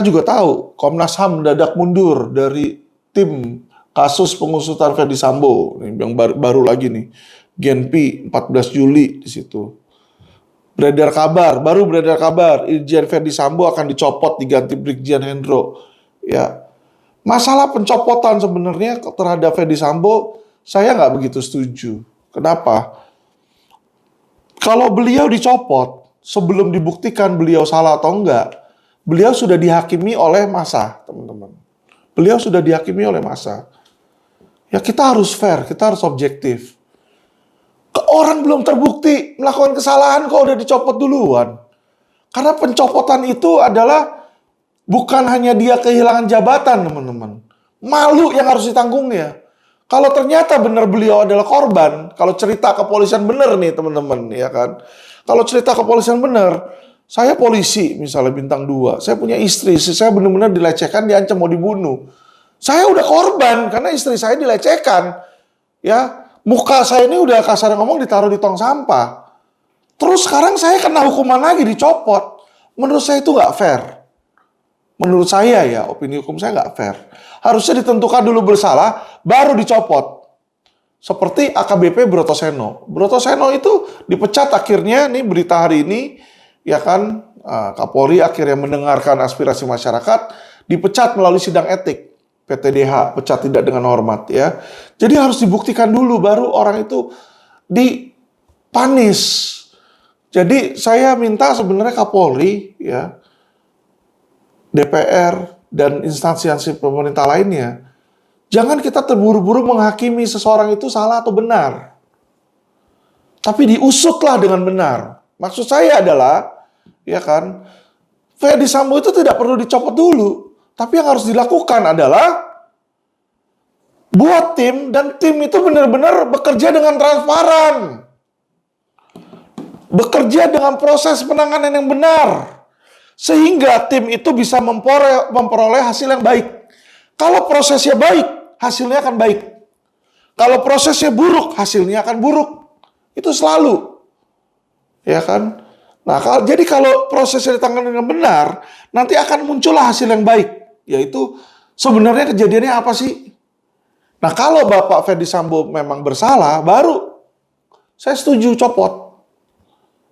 juga tahu Komnas HAM mendadak mundur dari tim kasus pengusutan Ferdy Sambo yang baru lagi nih, Genpi 14 Juli di situ. Beredar kabar Irjen Ferdy Sambo akan dicopot diganti Brigjen Hendro. Ya, masalah pencopotan sebenarnya terhadap Ferdy Sambo saya nggak begitu setuju. Kenapa? Kalau beliau dicopot sebelum dibuktikan beliau salah atau enggak, beliau sudah dihakimi oleh massa, teman-teman. Beliau sudah dihakimi oleh massa. Ya kita harus fair, kita harus objektif. Orang belum terbukti melakukan kesalahan kok udah dicopot duluan. Karena pencopotan itu adalah bukan hanya dia kehilangan jabatan, teman-teman. Malu yang harus ditanggungnya. Kalau ternyata benar beliau adalah korban, kalau cerita kepolisian benar nih, teman-teman, ya kan. Kalau cerita kepolisian benar, saya polisi misalnya bintang 2, saya punya istri saya benar-benar dilecehkan, diancam mau dibunuh. Saya udah korban karena istri saya dilecehkan. Ya, Muka saya ini udah kasar ngomong ditaruh di tong sampah. Terus sekarang saya kena hukuman lagi, dicopot. Menurut saya itu nggak fair. Menurut saya ya, opini hukum saya nggak fair. Harusnya ditentukan dulu bersalah, baru dicopot. Seperti AKBP Brotoseno. Brotoseno itu dipecat akhirnya, nih berita hari ini, ya kan, Kapolri akhirnya mendengarkan aspirasi masyarakat, dipecat melalui sidang etik. PTDH, pecat tidak dengan hormat ya. Jadi harus dibuktikan dulu baru orang itu dipanis. Jadi saya minta sebenarnya Kapolri ya, DPR dan instansi-instansi pemerintah lainnya, jangan kita terburu-buru menghakimi seseorang itu salah atau benar. Tapi diusutlah dengan benar. Maksud saya adalah, ya kan, Ferdy Sambo itu tidak perlu dicopot dulu. Tapi yang harus dilakukan adalah buat tim, dan tim itu benar-benar bekerja dengan transparan. Bekerja dengan proses penanganan yang benar. Sehingga tim itu bisa memperoleh hasil yang baik. Kalau prosesnya baik, hasilnya akan baik. Kalau prosesnya buruk, hasilnya akan buruk. Itu selalu. Ya kan? Nah, jadi kalau prosesnya ditangani dengan benar, nanti akan muncullah hasil yang baik. Yaitu sebenarnya kejadiannya apa sih? Nah, kalau Bapak Ferdy Sambo memang bersalah, baru saya setuju copot.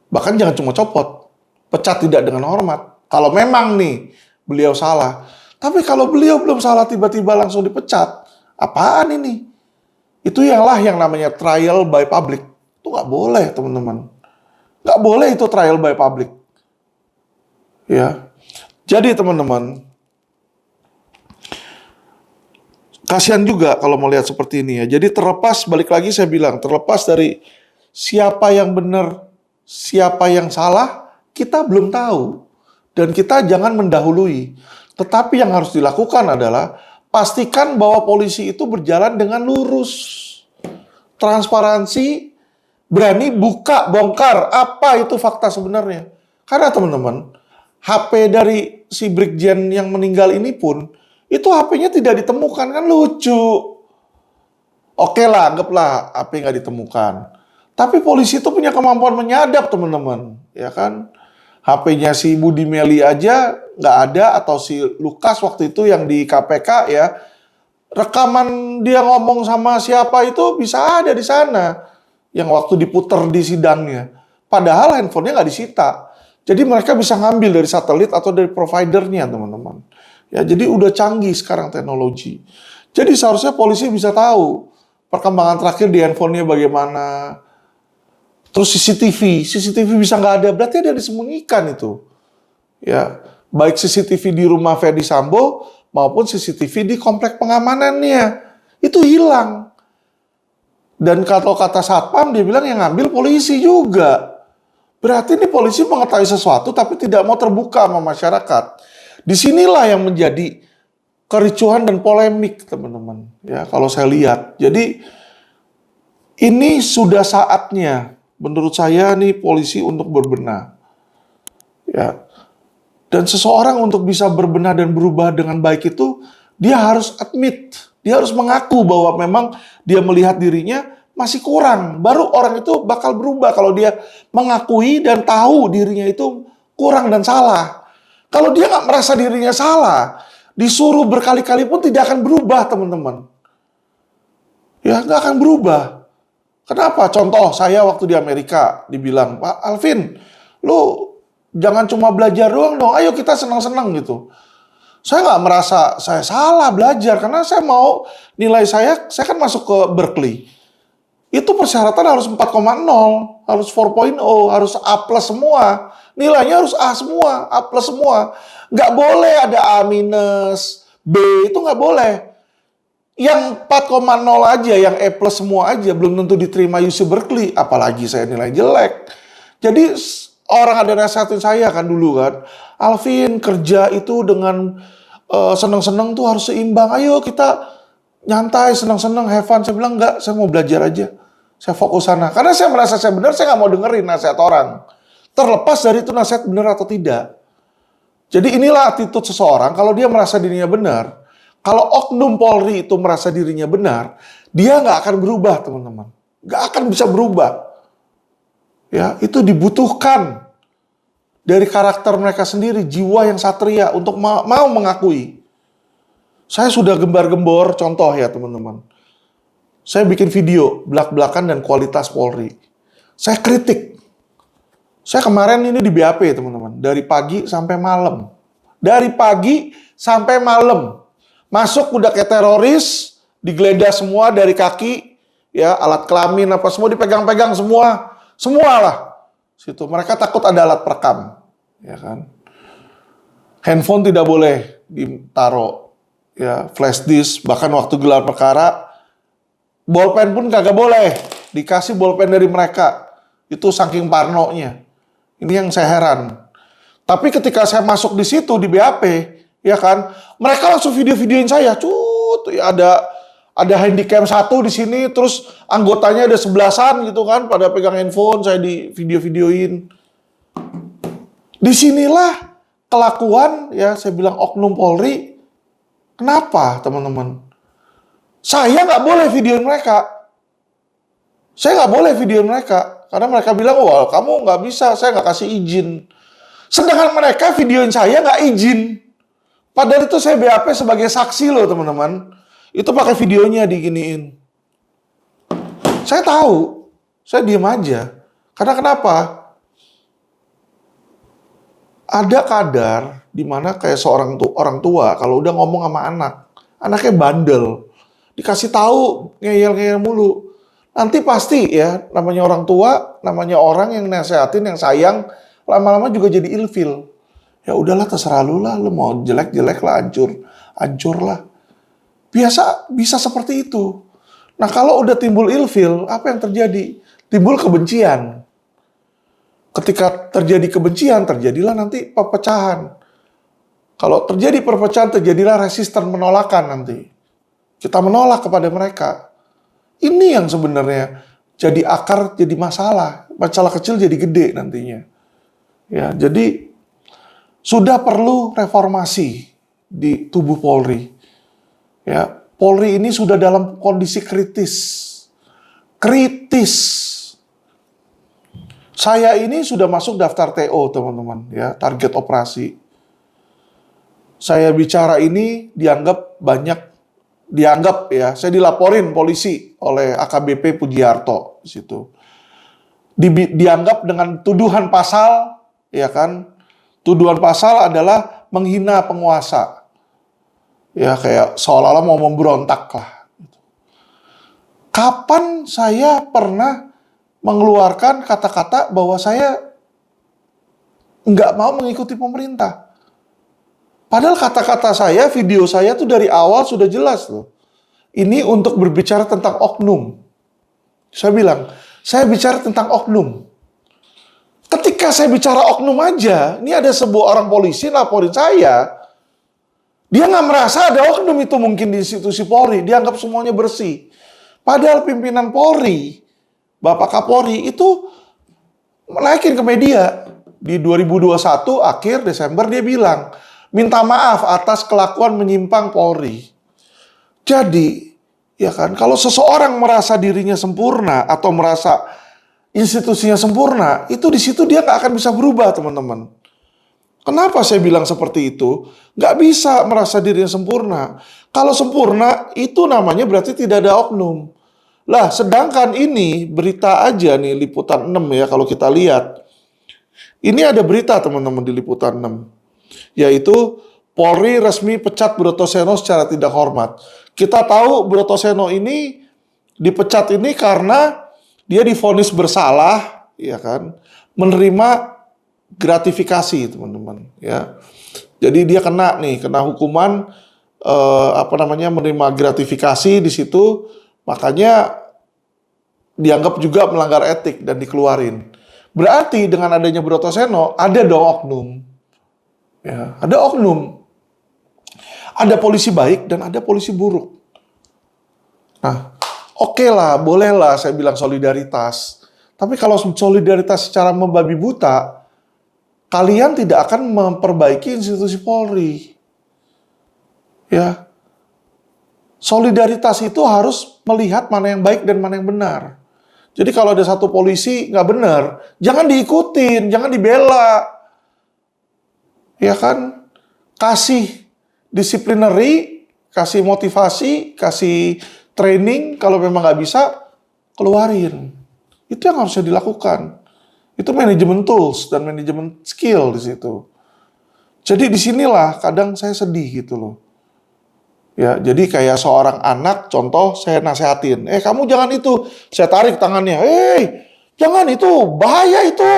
Bahkan jangan cuma copot, pecat tidak dengan hormat. Kalau memang nih beliau salah. Tapi kalau beliau belum salah tiba-tiba langsung dipecat, apaan ini? Itu yang namanya trial by public. Itu nggak boleh, teman-teman. Nggak boleh itu trial by public. Ya. Jadi teman-teman, kasihan juga kalau melihat seperti ini ya. Jadi terlepas, balik lagi saya bilang, terlepas dari siapa yang benar, siapa yang salah, kita belum tahu. Dan kita jangan mendahului. Tetapi yang harus dilakukan adalah pastikan bahwa polisi itu berjalan dengan lurus. Transparansi, berani buka, bongkar apa itu fakta sebenarnya. Karena teman-teman, HP dari si Brigjen yang meninggal ini pun, itu HP-nya tidak ditemukan, kan lucu. Oke lah, anggaplah HP nggak ditemukan. Tapi polisi itu punya kemampuan menyadap, teman-teman. Ya kan? HP-nya si Budi Meli aja nggak ada, atau si Lukas waktu itu yang di KPK ya. Rekaman dia ngomong sama siapa itu bisa ada di sana. Yang waktu diputer di sidangnya. Padahal handphonenya nggak disita. Jadi mereka bisa ngambil dari satelit atau dari providernya, teman-teman. Ya, jadi udah canggih sekarang teknologi. Jadi seharusnya polisi bisa tahu perkembangan terakhir di handphonenya bagaimana. Terus CCTV bisa nggak ada, berarti ada disembunyikan itu. Ya, baik CCTV di rumah Ferdy Sambo maupun CCTV di komplek pengamanannya. Itu hilang. Dan kalau kata Satpam, dia bilang yang ngambil polisi juga. Berarti ini polisi mengetahui sesuatu tapi tidak mau terbuka sama masyarakat. Disinilah yang menjadi kericuhan dan polemik, teman-teman. Ya, kalau saya lihat. Jadi ini sudah saatnya, menurut saya nih, polisi untuk berbenah. Ya. Dan seseorang untuk bisa berbenah dan berubah dengan baik itu, dia harus admit, dia harus mengaku bahwa memang dia melihat dirinya masih kurang. Baru orang itu bakal berubah kalau dia mengakui dan tahu dirinya itu kurang dan salah. Kalau dia nggak merasa dirinya salah, disuruh berkali-kali pun tidak akan berubah, teman-teman. Ya, nggak akan berubah. Kenapa? Contoh, saya waktu di Amerika dibilang, Pak Alvin, lu jangan cuma belajar doang dong, ayo kita senang-senang gitu. Saya nggak merasa saya salah belajar, karena saya mau nilai saya kan masuk ke Berkeley. Itu persyaratan harus 4,0, harus 4.0, harus A+ semua. Nilainya harus A semua, A+ semua. Nggak boleh ada A-, B, itu nggak boleh. Yang 4,0 aja, yang E+ semua aja, belum tentu diterima UC Berkeley, apalagi saya nilai jelek. Jadi orang ada nasihatin saya kan dulu kan, Alvin, kerja itu dengan seneng-seneng tuh harus seimbang. Ayo kita nyantai, seneng-seneng, have fun. Saya bilang enggak, saya mau belajar aja. Saya fokus sana. Karena saya merasa saya benar, saya nggak mau dengerin nasihat orang. Terlepas dari itu nasihat benar atau tidak. Jadi inilah attitude seseorang, kalau dia merasa dirinya benar, kalau oknum Polri itu merasa dirinya benar, dia nggak akan berubah, teman-teman. Nggak akan bisa berubah. Ya, itu dibutuhkan dari karakter mereka sendiri, jiwa yang satria untuk mau mengakui. Saya sudah gembar-gembor, contoh ya teman-teman. Saya bikin video belak-belakan dan kualitas Polri. Saya kritik. Saya kemarin ini di BAP teman-teman, dari pagi sampai malam. Dari pagi sampai malam. Masuk udah kayak teroris, digeledah semua dari kaki, ya alat kelamin apa semua dipegang-pegang semua. Semualah. Situ mereka takut ada alat perekam, ya kan. Handphone tidak boleh ditaruh, ya flash disk, bahkan waktu gelar perkara bolpen pun kagak boleh dikasih bolpen dari mereka. Itu saking parnonya. Ini yang saya heran. Tapi ketika saya masuk di situ di BAP, ya kan, mereka langsung video-videoin saya. Ya ada handycam 1 di sini, terus anggotanya ada 11-an gitu kan, pada pegang handphone, saya di video-videoin. Disinilah kelakuan, ya saya bilang oknum Polri. Kenapa teman-teman? Saya nggak boleh videoin mereka. Saya nggak boleh videoin mereka. Karena mereka bilang, wah kamu nggak bisa, saya nggak kasih izin. Sedangkan mereka videoin saya nggak izin. Padahal itu saya BAP sebagai saksi loh teman-teman. Itu pakai videonya diginiin. Saya tahu, saya diem aja. Karena kenapa? Ada kadar di mana kayak seorang orang tua kalau udah ngomong sama anaknya bandel, dikasih tahu ngeyel-ngeyel mulu. Nanti pasti ya namanya orang tua, namanya orang yang nasehatin, yang sayang, lama-lama juga jadi ilfil. Ya udahlah terserah lu lah, lu mau jelek-jelek lah, hancur lah. Biasa bisa seperti itu. Nah kalau udah timbul ilfil, apa yang terjadi? Timbul kebencian. Ketika terjadi kebencian, terjadilah nanti perpecahan. Kalau terjadi perpecahan, terjadilah resisten, penolakan nanti. Kita menolak kepada mereka. Ini yang sebenarnya jadi akar, jadi masalah. Masalah kecil jadi gede nantinya. Ya, jadi sudah perlu reformasi di tubuh Polri. Ya, Polri ini sudah dalam kondisi kritis. Kritis. Saya ini sudah masuk daftar TO, teman-teman, ya, target operasi. Saya bicara ini dianggap ya, saya dilaporin polisi oleh AKBP Pujiarto di situ. Dianggap dengan tuduhan pasal, ya kan? Tuduhan pasal adalah menghina penguasa. Ya kayak seolah-olah mau memberontak lah. Kapan saya pernah mengeluarkan kata-kata bahwa saya nggak mau mengikuti pemerintah? Padahal kata-kata saya, video saya tuh dari awal sudah jelas loh. Ini untuk berbicara tentang oknum. Saya bilang, saya bicara tentang oknum. Ketika saya bicara oknum aja, ini ada sebuah orang polisi laporin saya. Dia nggak merasa ada oknum itu mungkin di institusi Polri. Dia anggap semuanya bersih. Padahal pimpinan Polri, Bapak Kapolri itu menaikin ke media. Di 2021 akhir Desember dia bilang, minta maaf atas kelakuan menyimpang Polri. Jadi, ya kan, kalau seseorang merasa dirinya sempurna atau merasa institusinya sempurna, itu di situ dia nggak akan bisa berubah, teman-teman. Kenapa saya bilang seperti itu? Nggak bisa merasa dirinya sempurna. Kalau sempurna, itu namanya berarti tidak ada oknum. Lah, sedangkan ini berita aja nih, Liputan 6 ya, kalau kita lihat. Ini ada berita teman-teman di Liputan 6. Yaitu, Polri resmi pecat Brotoseno secara tidak hormat. Kita tahu Brotoseno ini dipecat ini karena dia divonis bersalah, ya kan, menerima gratifikasi teman-teman ya. Jadi dia kena hukuman menerima gratifikasi di situ, makanya dianggap juga melanggar etik dan dikeluarin. Berarti dengan adanya Brotoseno ada dong oknum. Ya, ada oknum. Ada polisi baik dan ada polisi buruk. Nah, oke lah, bolehlah saya bilang solidaritas. Tapi kalau solidaritas secara membabi buta, kalian tidak akan memperbaiki institusi Polri. Ya. Solidaritas itu harus melihat mana yang baik dan mana yang benar. Jadi kalau ada satu polisi nggak benar, jangan diikutin, jangan dibela. Ya kan? Kasih disciplinary, kasih motivasi, kasih training, kalau memang nggak bisa, keluarin. Itu yang harusnya dilakukan. Itu manajemen tools dan manajemen skill di situ. Jadi disinilah kadang saya sedih gitu loh. Ya, jadi kayak seorang anak, contoh saya nasehatin, kamu jangan itu, saya tarik tangannya, jangan itu, bahaya itu,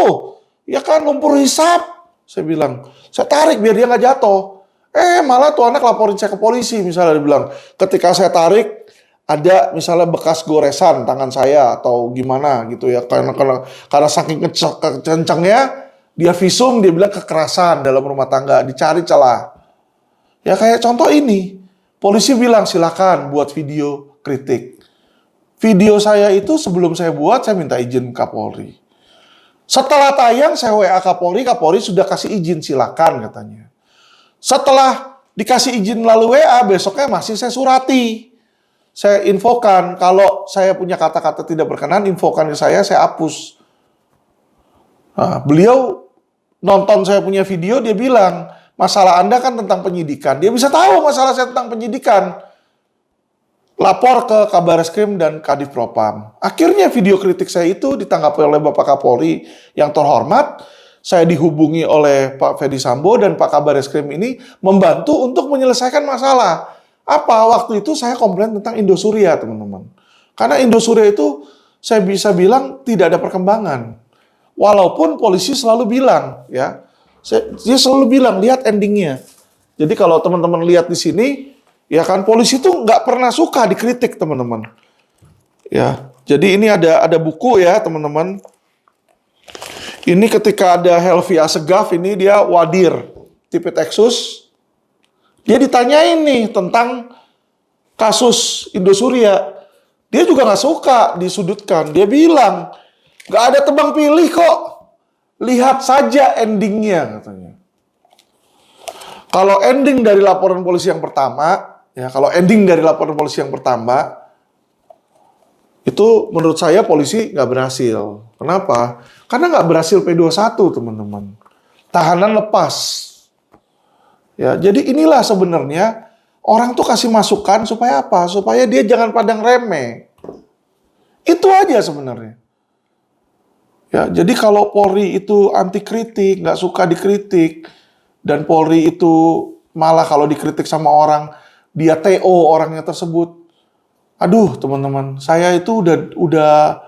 ya kan lumpur hisap, saya bilang, saya tarik biar dia nggak jatuh, malah tuh anak laporin saya ke polisi, misalnya dia bilang, ketika saya tarik, ada misalnya bekas goresan tangan saya atau gimana gitu ya, karena saking kencengnya, dia visum, dia bilang kekerasan dalam rumah tangga, dicari celah. Ya kayak contoh ini, polisi bilang silakan buat video kritik. Video saya itu sebelum saya buat, saya minta izin Kapolri. Setelah tayang, saya WA Kapolri, Kapolri sudah kasih izin silakan katanya. Setelah dikasih izin melalui WA, besoknya masih saya surati. Saya infokan, kalau saya punya kata-kata tidak berkenan, infokan ke saya hapus. Nah, beliau nonton saya punya video, dia bilang, masalah Anda kan tentang penyidikan. Dia bisa tahu masalah saya tentang penyidikan. Lapor ke Kabareskrim dan Kadif Propam. Akhirnya video kritik saya itu ditanggapi oleh Bapak Kapolri yang terhormat. Saya dihubungi oleh Pak Ferdy Sambo dan Pak Kabareskrim ini membantu untuk menyelesaikan masalah. Apa? Waktu itu saya komplain tentang Indosuria, teman-teman. Karena Indosuria itu saya bisa bilang tidak ada perkembangan. Walaupun polisi selalu bilang, ya, dia selalu bilang, lihat endingnya. Jadi kalau teman-teman lihat di sini, ya kan polisi itu nggak pernah suka dikritik, teman-teman. Ya, jadi ini ada buku ya, teman-teman. Ini ketika ada Helvi Assegaf, ini dia Wadir, tipe Texas. Dia ditanyain nih tentang kasus Indosuria. Dia juga nggak suka disudutkan. Dia bilang, nggak ada tebang pilih kok. Lihat saja endingnya, katanya. Kalau ending dari laporan polisi yang pertama, itu menurut saya polisi nggak berhasil. Kenapa? Karena nggak berhasil P21, teman-teman. Tahanan lepas. Ya, jadi inilah sebenarnya orang tuh kasih masukan supaya apa? Supaya dia jangan pandang remeh. Itu aja sebenarnya. Ya, jadi kalau Polri itu anti kritik, nggak suka dikritik, dan Polri itu malah kalau dikritik sama orang, dia TO orangnya tersebut. Aduh, teman-teman, saya itu udah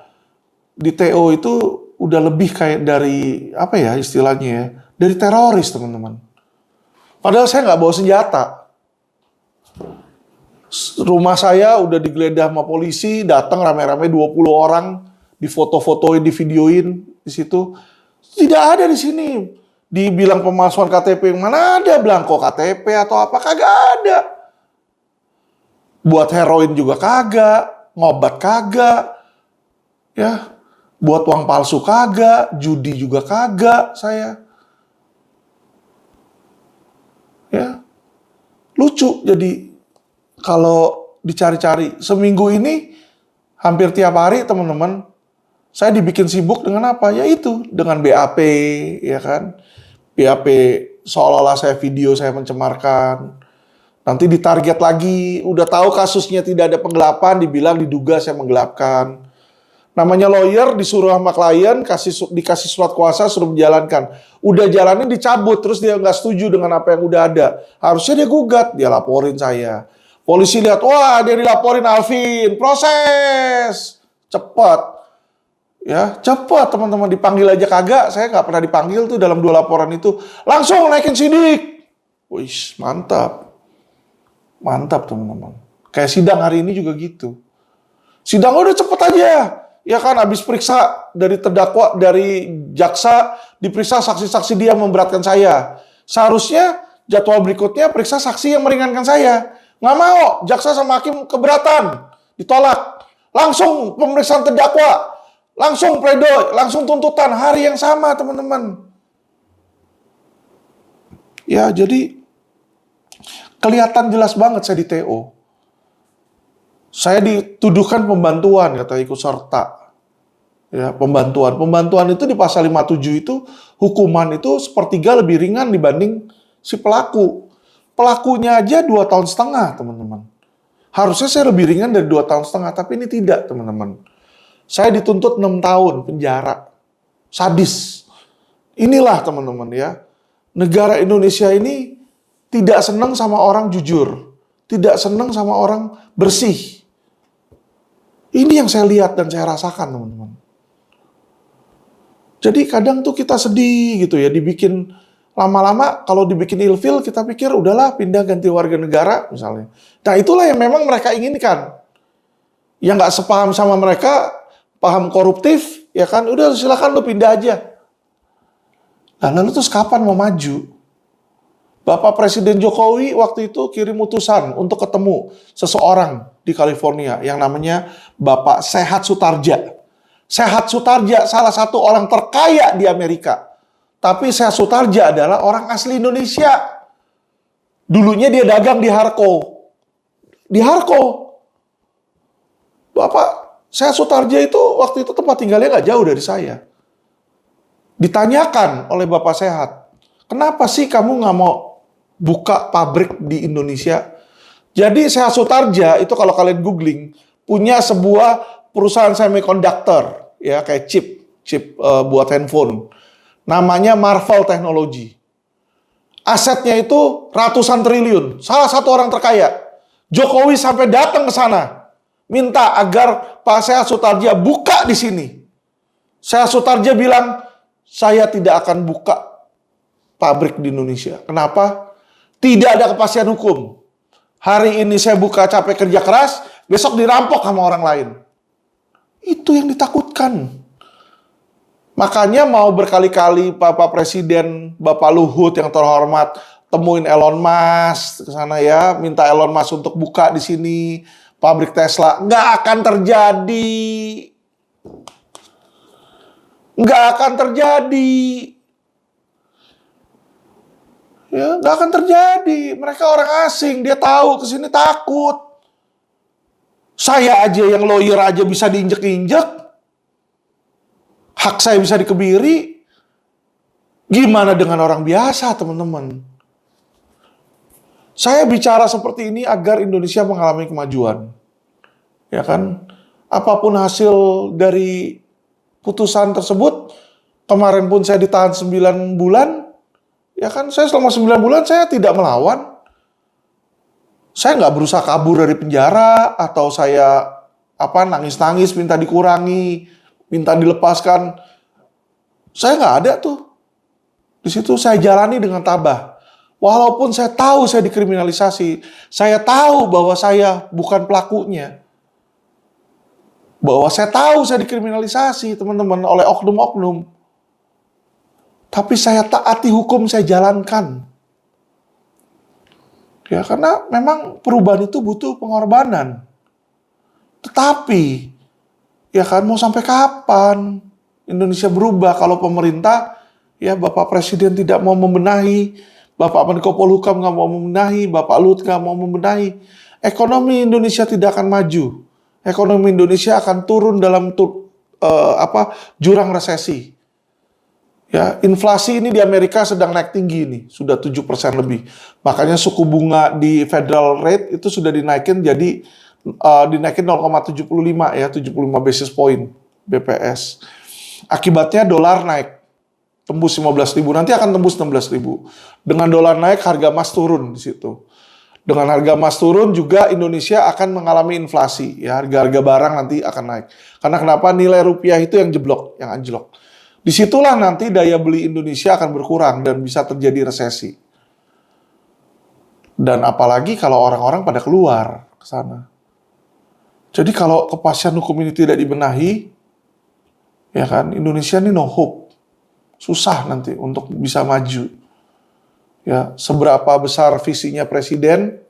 di TO itu udah lebih kayak dari apa ya istilahnya ya, dari teroris, teman-teman. Padahal saya nggak bawa senjata. Rumah saya udah digeledah sama polisi, datang rame-rame 20 orang, difoto-fotoin, divideoin di situ. Tidak ada di sini. Dibilang pemalsuan KTP, mana ada belangko KTP atau apa, kagak ada. Buat heroin juga kagak, ngobat kagak. Ya, buat uang palsu kagak, judi juga kagak saya. Ya, lucu. Jadi kalau dicari-cari seminggu ini hampir tiap hari, teman-teman, saya dibikin sibuk dengan apa? Ya itu, dengan BAP, ya kan? BAP seolah-olah saya video saya mencemarkan. Nanti ditarget lagi, udah tahu kasusnya tidak ada penggelapan, dibilang diduga saya menggelapkan. Namanya lawyer, disuruh sama klien, dikasih surat kuasa, suruh menjalankan. Udah jalanin dicabut, terus dia nggak setuju dengan apa yang udah ada. Harusnya dia gugat, dia laporin saya. Polisi lihat, wah dia dilaporin Alvin, proses. Cepat. Ya, cepat teman-teman, dipanggil aja kagak. Saya nggak pernah dipanggil tuh dalam 2 laporan itu. Langsung naikin sidik. Wih, mantap. Mantap teman-teman. Kayak sidang hari ini juga gitu. Sidang udah cepet aja. Ya kan, habis periksa dari terdakwa, dari jaksa, diperiksa saksi-saksi dia memberatkan saya. Seharusnya jadwal berikutnya periksa saksi yang meringankan saya. Nggak mau, jaksa sama hakim keberatan. Ditolak. Langsung pemeriksaan terdakwa. Langsung pledoi, langsung tuntutan. Hari yang sama, teman-teman. Ya, jadi kelihatan jelas banget saya di TO. Saya dituduhkan pembantuan, kata ikut serta. Ya, pembantuan. Pembantuan itu di pasal 57 itu hukuman itu sepertiga lebih ringan dibanding si pelaku. Pelakunya aja 2,5 tahun, teman-teman. Harusnya saya lebih ringan dari 2,5 tahun, tapi ini tidak, teman-teman. Saya dituntut 6 tahun penjara. Sadis. Inilah, teman-teman ya. Negara Indonesia ini tidak senang sama orang jujur. Tidak senang sama orang bersih. Ini yang saya lihat dan saya rasakan, teman-teman. Jadi kadang tuh kita sedih gitu ya, dibikin lama-lama kalau dibikin ilfil kita pikir udahlah pindah ganti warga negara misalnya. Nah itulah yang memang mereka inginkan. Yang nggak sepaham sama mereka, paham koruptif, ya kan, udah silakan lu pindah aja. Nah lalu terus kapan mau maju? Bapak Presiden Jokowi waktu itu kirim utusan untuk ketemu seseorang di California yang namanya Bapak Sehat Sutardja. Sehat Sutardja salah satu orang terkaya di Amerika. Tapi Sehat Sutardja adalah orang asli Indonesia. Dulunya dia dagang di Harko. Di Harko. Bapak Sehat Sutardja itu waktu itu tempat tinggalnya nggak jauh dari saya. Ditanyakan oleh Bapak Sehat, kenapa sih kamu nggak mau buka pabrik di Indonesia? Jadi Sehat Sutardja itu kalau kalian googling, punya sebuah perusahaan semiconductor. Ya kayak chip buat handphone. Namanya Marvell Technology. Asetnya itu ratusan triliun. Salah satu orang terkaya. Jokowi sampai datang ke sana, minta agar Pak Sehat Sutardja buka di sini. Sehat Sutardja bilang, saya tidak akan buka pabrik di Indonesia. Kenapa? Tidak ada kepastian hukum. Hari ini saya buka capek kerja keras, besok dirampok sama orang lain. Itu yang ditakutkan. Makanya mau berkali-kali Bapak Presiden, Bapak Luhut yang terhormat, temuin Elon Musk ke sana ya, minta Elon Musk untuk buka di sini pabrik Tesla. Nggak akan terjadi. Nggak akan terjadi. Ya, nggak akan terjadi. Mereka orang asing, dia tahu ke sini takut. Saya aja yang lawyer aja bisa diinjek-injek. Hak saya bisa dikebiri. Gimana dengan orang biasa, teman-teman? Saya bicara seperti ini agar Indonesia mengalami kemajuan. Ya kan? Apapun hasil dari putusan tersebut, kemarin pun saya ditahan 9 bulan. Ya kan? Saya selama 9 bulan saya tidak melawan. Saya nggak berusaha kabur dari penjara atau saya nangis-nangis minta dikurangi, minta dilepaskan. Saya nggak ada tuh. Di situ saya jalani dengan tabah. Walaupun saya tahu saya dikriminalisasi, saya tahu bahwa saya bukan pelakunya. Bahwa saya tahu saya dikriminalisasi, teman-teman, oleh oknum-oknum. Tapi saya taati hukum, saya jalankan. Ya, karena memang perubahan itu butuh pengorbanan. Tetapi, ya kan, mau sampai kapan Indonesia berubah kalau pemerintah, ya Bapak Presiden tidak mau membenahi, Bapak Menko Polhukam nggak mau membenahi, Bapak Luhut nggak mau membenahi. Ekonomi Indonesia tidak akan maju. Ekonomi Indonesia akan turun dalam jurang resesi. Ya, inflasi ini di Amerika sedang naik tinggi nih, sudah 7% lebih. Makanya suku bunga di Federal Rate itu sudah dinaikin jadi dinaikin 0,75 ya, 75 basis point BPS. Akibatnya dolar naik, tembus 15.000, nanti akan tembus 16.000. Dengan dolar naik, harga emas turun di situ. Dengan harga emas turun juga Indonesia akan mengalami inflasi, ya harga-harga barang nanti akan naik. Karena kenapa? Nilai rupiah itu yang jeblok, yang anjlok. Disitulah nanti daya beli Indonesia akan berkurang dan bisa terjadi resesi. Dan apalagi kalau orang-orang pada keluar ke sana. Jadi kalau kepastian hukum ini tidak dibenahi, ya kan, Indonesia ini no hope. Susah nanti untuk bisa maju. Ya, seberapa besar visinya presiden,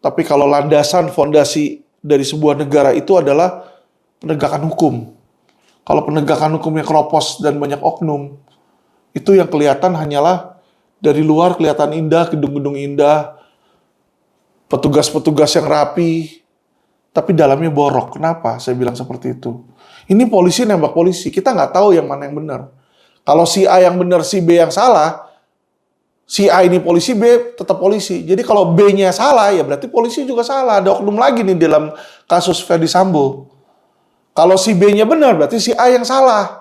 tapi kalau landasan fondasi dari sebuah negara itu adalah penegakan hukum. Kalau penegakan hukumnya keropos dan banyak oknum, itu yang kelihatan hanyalah dari luar kelihatan indah, gedung-gedung indah, petugas-petugas yang rapi, tapi dalamnya borok. Kenapa saya bilang seperti itu? Ini polisi nembak polisi, kita nggak tahu yang mana yang benar. Kalau si A yang benar, si B yang salah, si A ini polisi, B tetap polisi. Jadi kalau B-nya salah, ya berarti polisi juga salah. Ada oknum lagi nih dalam kasus Ferdy Sambo. Kalau si B-nya benar, berarti si A yang salah.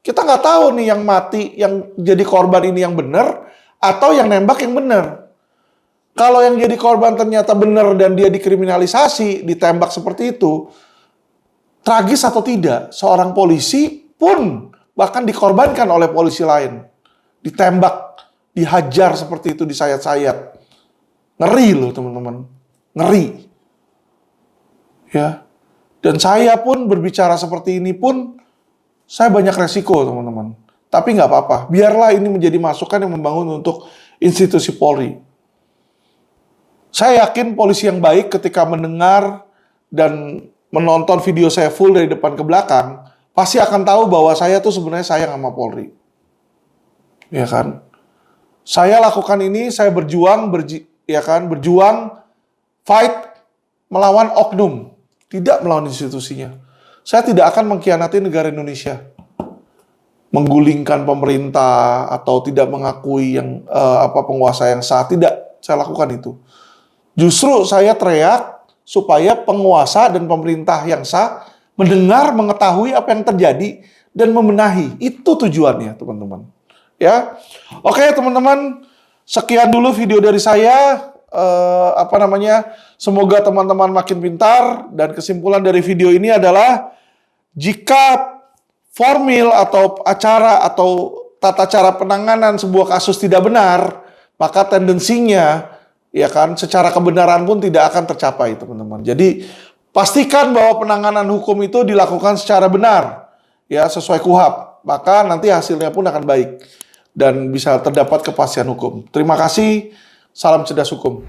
Kita nggak tahu nih yang mati, yang jadi korban ini yang benar, atau yang nembak yang benar. Kalau yang jadi korban ternyata benar dan dia dikriminalisasi, ditembak seperti itu, tragis atau tidak, seorang polisi pun bahkan dikorbankan oleh polisi lain. Ditembak, dihajar seperti itu, disayat-sayat. Ngeri loh teman-teman. Ngeri. Ya. Dan saya pun berbicara seperti ini pun, saya banyak resiko teman-teman. Tapi nggak apa-apa. Biarlah ini menjadi masukan yang membangun untuk institusi Polri. Saya yakin polisi yang baik ketika mendengar dan menonton video saya full dari depan ke belakang, pasti akan tahu bahwa saya tuh sebenarnya sayang sama Polri. Ya kan? Saya lakukan ini, saya berjuang, berjuang, fight, melawan oknum, tidak melawan institusinya. Saya tidak akan mengkhianati negara Indonesia, menggulingkan pemerintah atau tidak mengakui yang penguasa yang sah. Tidak, saya lakukan itu. Justru saya teriak supaya penguasa dan pemerintah yang sah mendengar, mengetahui apa yang terjadi dan membenahi. Itu tujuannya, teman-teman. Ya, oke teman-teman, sekian dulu video dari saya. Semoga teman-teman makin pintar. Dan kesimpulan dari video ini adalah jika formil atau acara atau tata cara penanganan sebuah kasus tidak benar, maka tendensinya ya kan, secara kebenaran pun tidak akan tercapai, teman-teman. Jadi, pastikan bahwa penanganan hukum itu dilakukan secara benar, ya, sesuai KUHAP. Maka nanti hasilnya pun akan baik dan bisa terdapat kepastian hukum. Terima kasih. Salam cerdas hukum.